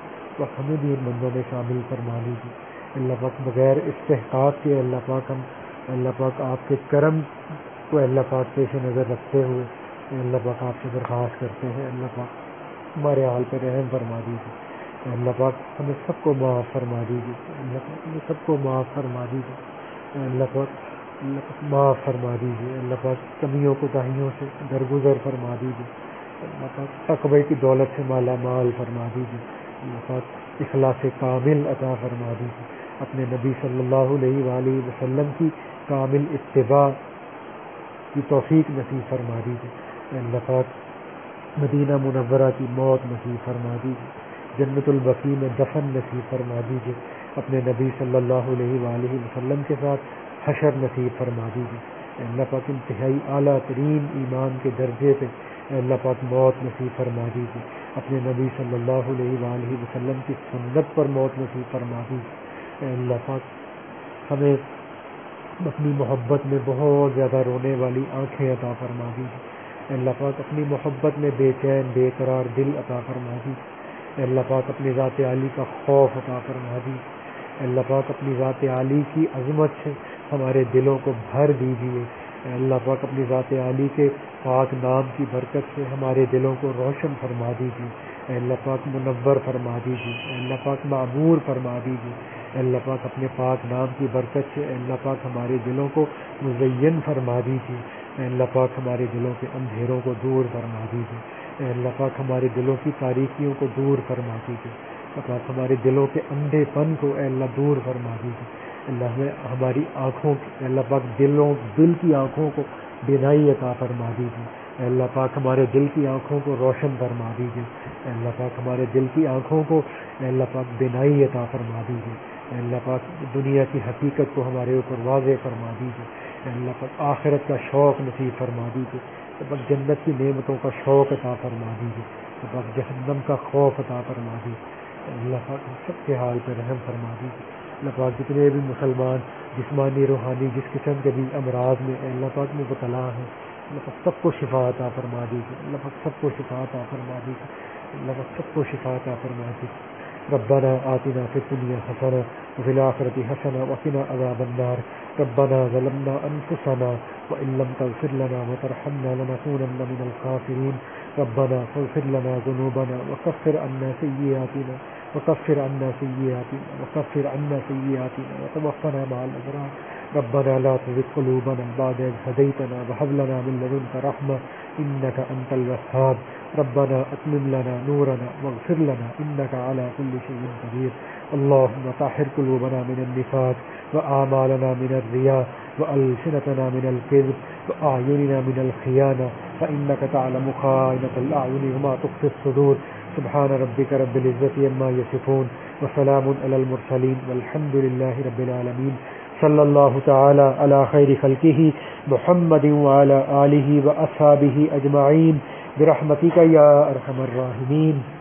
ہمیں بھی ان بندوں میں شامل فرما دیجیے. اللہ پاک بغیر استحقاق کے اللہ پاک ہم اللہ پاک آپ کے کرم کو اللہ پاک پیش نظر رکھتے ہوئے اللہ پاک آپ سے درخواست کرتے ہیں. اللہ پاک ہمارے حال پہ رحم فرما دیجیے. اللہ پاک ہمیں سب کو معاف فرما دیجیے. اللہ پاک ہمیں سب کو معاف فرما دیجیے. اللہ پاک معاف فرما دیجیے. اللہ پاک کمیوں کوتاہیوں سے درگزر فرما دیجیے. اللہ پاک تقوی کی دولت سے مالا مال فرما دیجیے. اللہ پاک اخلاص کامل عطا فرما دیجیے. اپنے نبی صلی اللہ علیہ وآلہ وسلم کی کامل اتباع کی توفیق نصیب فرما دیجیے. اللہ پاک مدینہ منورہ کی موت نصیب فرما دیجیے. جنت البقیع میں دفن نصیب فرما دیجیے. اپنے نبی صلی اللہ علیہ وآلہ وسلم کے ساتھ حشر نصیب فرما دیجیے. اللہ پاک انتہائی اعلیٰ ترین ایمان کے درجے پہ اللہ پاک موت نصیب فرما دیجیے. اپنے نبی صلی اللہ علیہ وآلہ وسلم کی سنت پر موت نصیب فرما دیجیے. اللہ پاک ہمیں اپنی محبت میں بہت زیادہ رونے والی آنکھیں عطا فرما دیجیے. اللہ پاک اپنی محبت میں بے چین بے قرار دل عطا فرما دیجیے. اللہ پاک اپنی ذات عالی کا خوف عطا فرما دیجیے. اللہ پاک اپنی ذات عالی کی عظمت سے ہمارے دلوں کو بھر دیجیے. اللہ پاک اپنی ذات عالی کے پاک نام کی برکت سے ہمارے دلوں کو روشن فرما دیجیے. اللہ پاک منور فرما دیجیے. اللہ پاک معمور فرما دیجیے. اللہ پاک اپنے پاک نام کی برکت سے اللہ پاک ہمارے دلوں کو مزین فرما دیجیے. اللہ پاک ہمارے دلوں کے اندھیروں کو دور فرما دیجیے. اللہ پاک ہمارے دلوں کی تاریکیوں کو دور فرما دیجیے. اللہ پاک ہمارے دلوں کے اندھے پن کو اللہ دور فرما دیجیے. اللہ ہماری آنکھوں اللہ پاک دل کی آنکھوں کو بینائی عطا فرما دیجیے. اللہ پاک ہمارے دل کی آنکھوں کو روشن فرما دیجیے. اللہ پاک ہمارے دل کی آنکھوں کو اللہ پاک بینائی عطا فرما دیجیے. اللہ پاک دنیا کی حقیقت کو ہمارے اوپر واضح فرما دیجیے. اللہ پاک آخرت کا شوق نصیب فرما دیجیے. اللہ پاک جنت کی نعمتوں کا شوق عطا فرما دیجیے. اللہ پاک جہنم کا خوف عطا فرما دیجیے. اللہ پاک ہم سب کے حال پہ رحم فرما دیجیے. اللہ پاک جتنے بھی مسلمان جسمانی روحانی جس قسم کے بھی امراض میں اللہ پاک مبتلا ہیں, اللہ پاک سب کو شفا عطا فرما دیجیے. اللہ پاک سب کو شفا عطا فرما دیجیے. اللہ پاک سب کو شفا عطا فرما دیجیے. ربنا آتنا في الدنيا حسنة وفي الآخرة حسنة وقنا عذاب النار. ربنا ظلمنا أنفسنا وإن لم تغفر لنا وترحمنا لنكونن من الخاسرين. ربنا فاغفر لنا ذنوبنا وكفر عنا سيئاتنا وتوفنا مع الأبرار. ربنا لا تزغ قلوبنا بعد إذ هديتنا وهب لنا من لدنك رحمة إنك أنت الوهاب. ربنا أتمم لنا نورنا واغفر لنا إنك على كل شيء قدير. اللهم طهر قلوبنا من النفاق وأعمالنا من الرياء وألسنتنا من الكذب وأعيننا من الخيانة فإنك تعلم خائنة الأعين وما تخفي الصدور سبحان ربك رب العزة عما يصفون وسلام على المرسلين والحمد لله رب العالمين صلى الله تعالى على خير خلقه محمد وعلى آله وأصحابه أجمعين برحمتك يا أرحم الراحمين.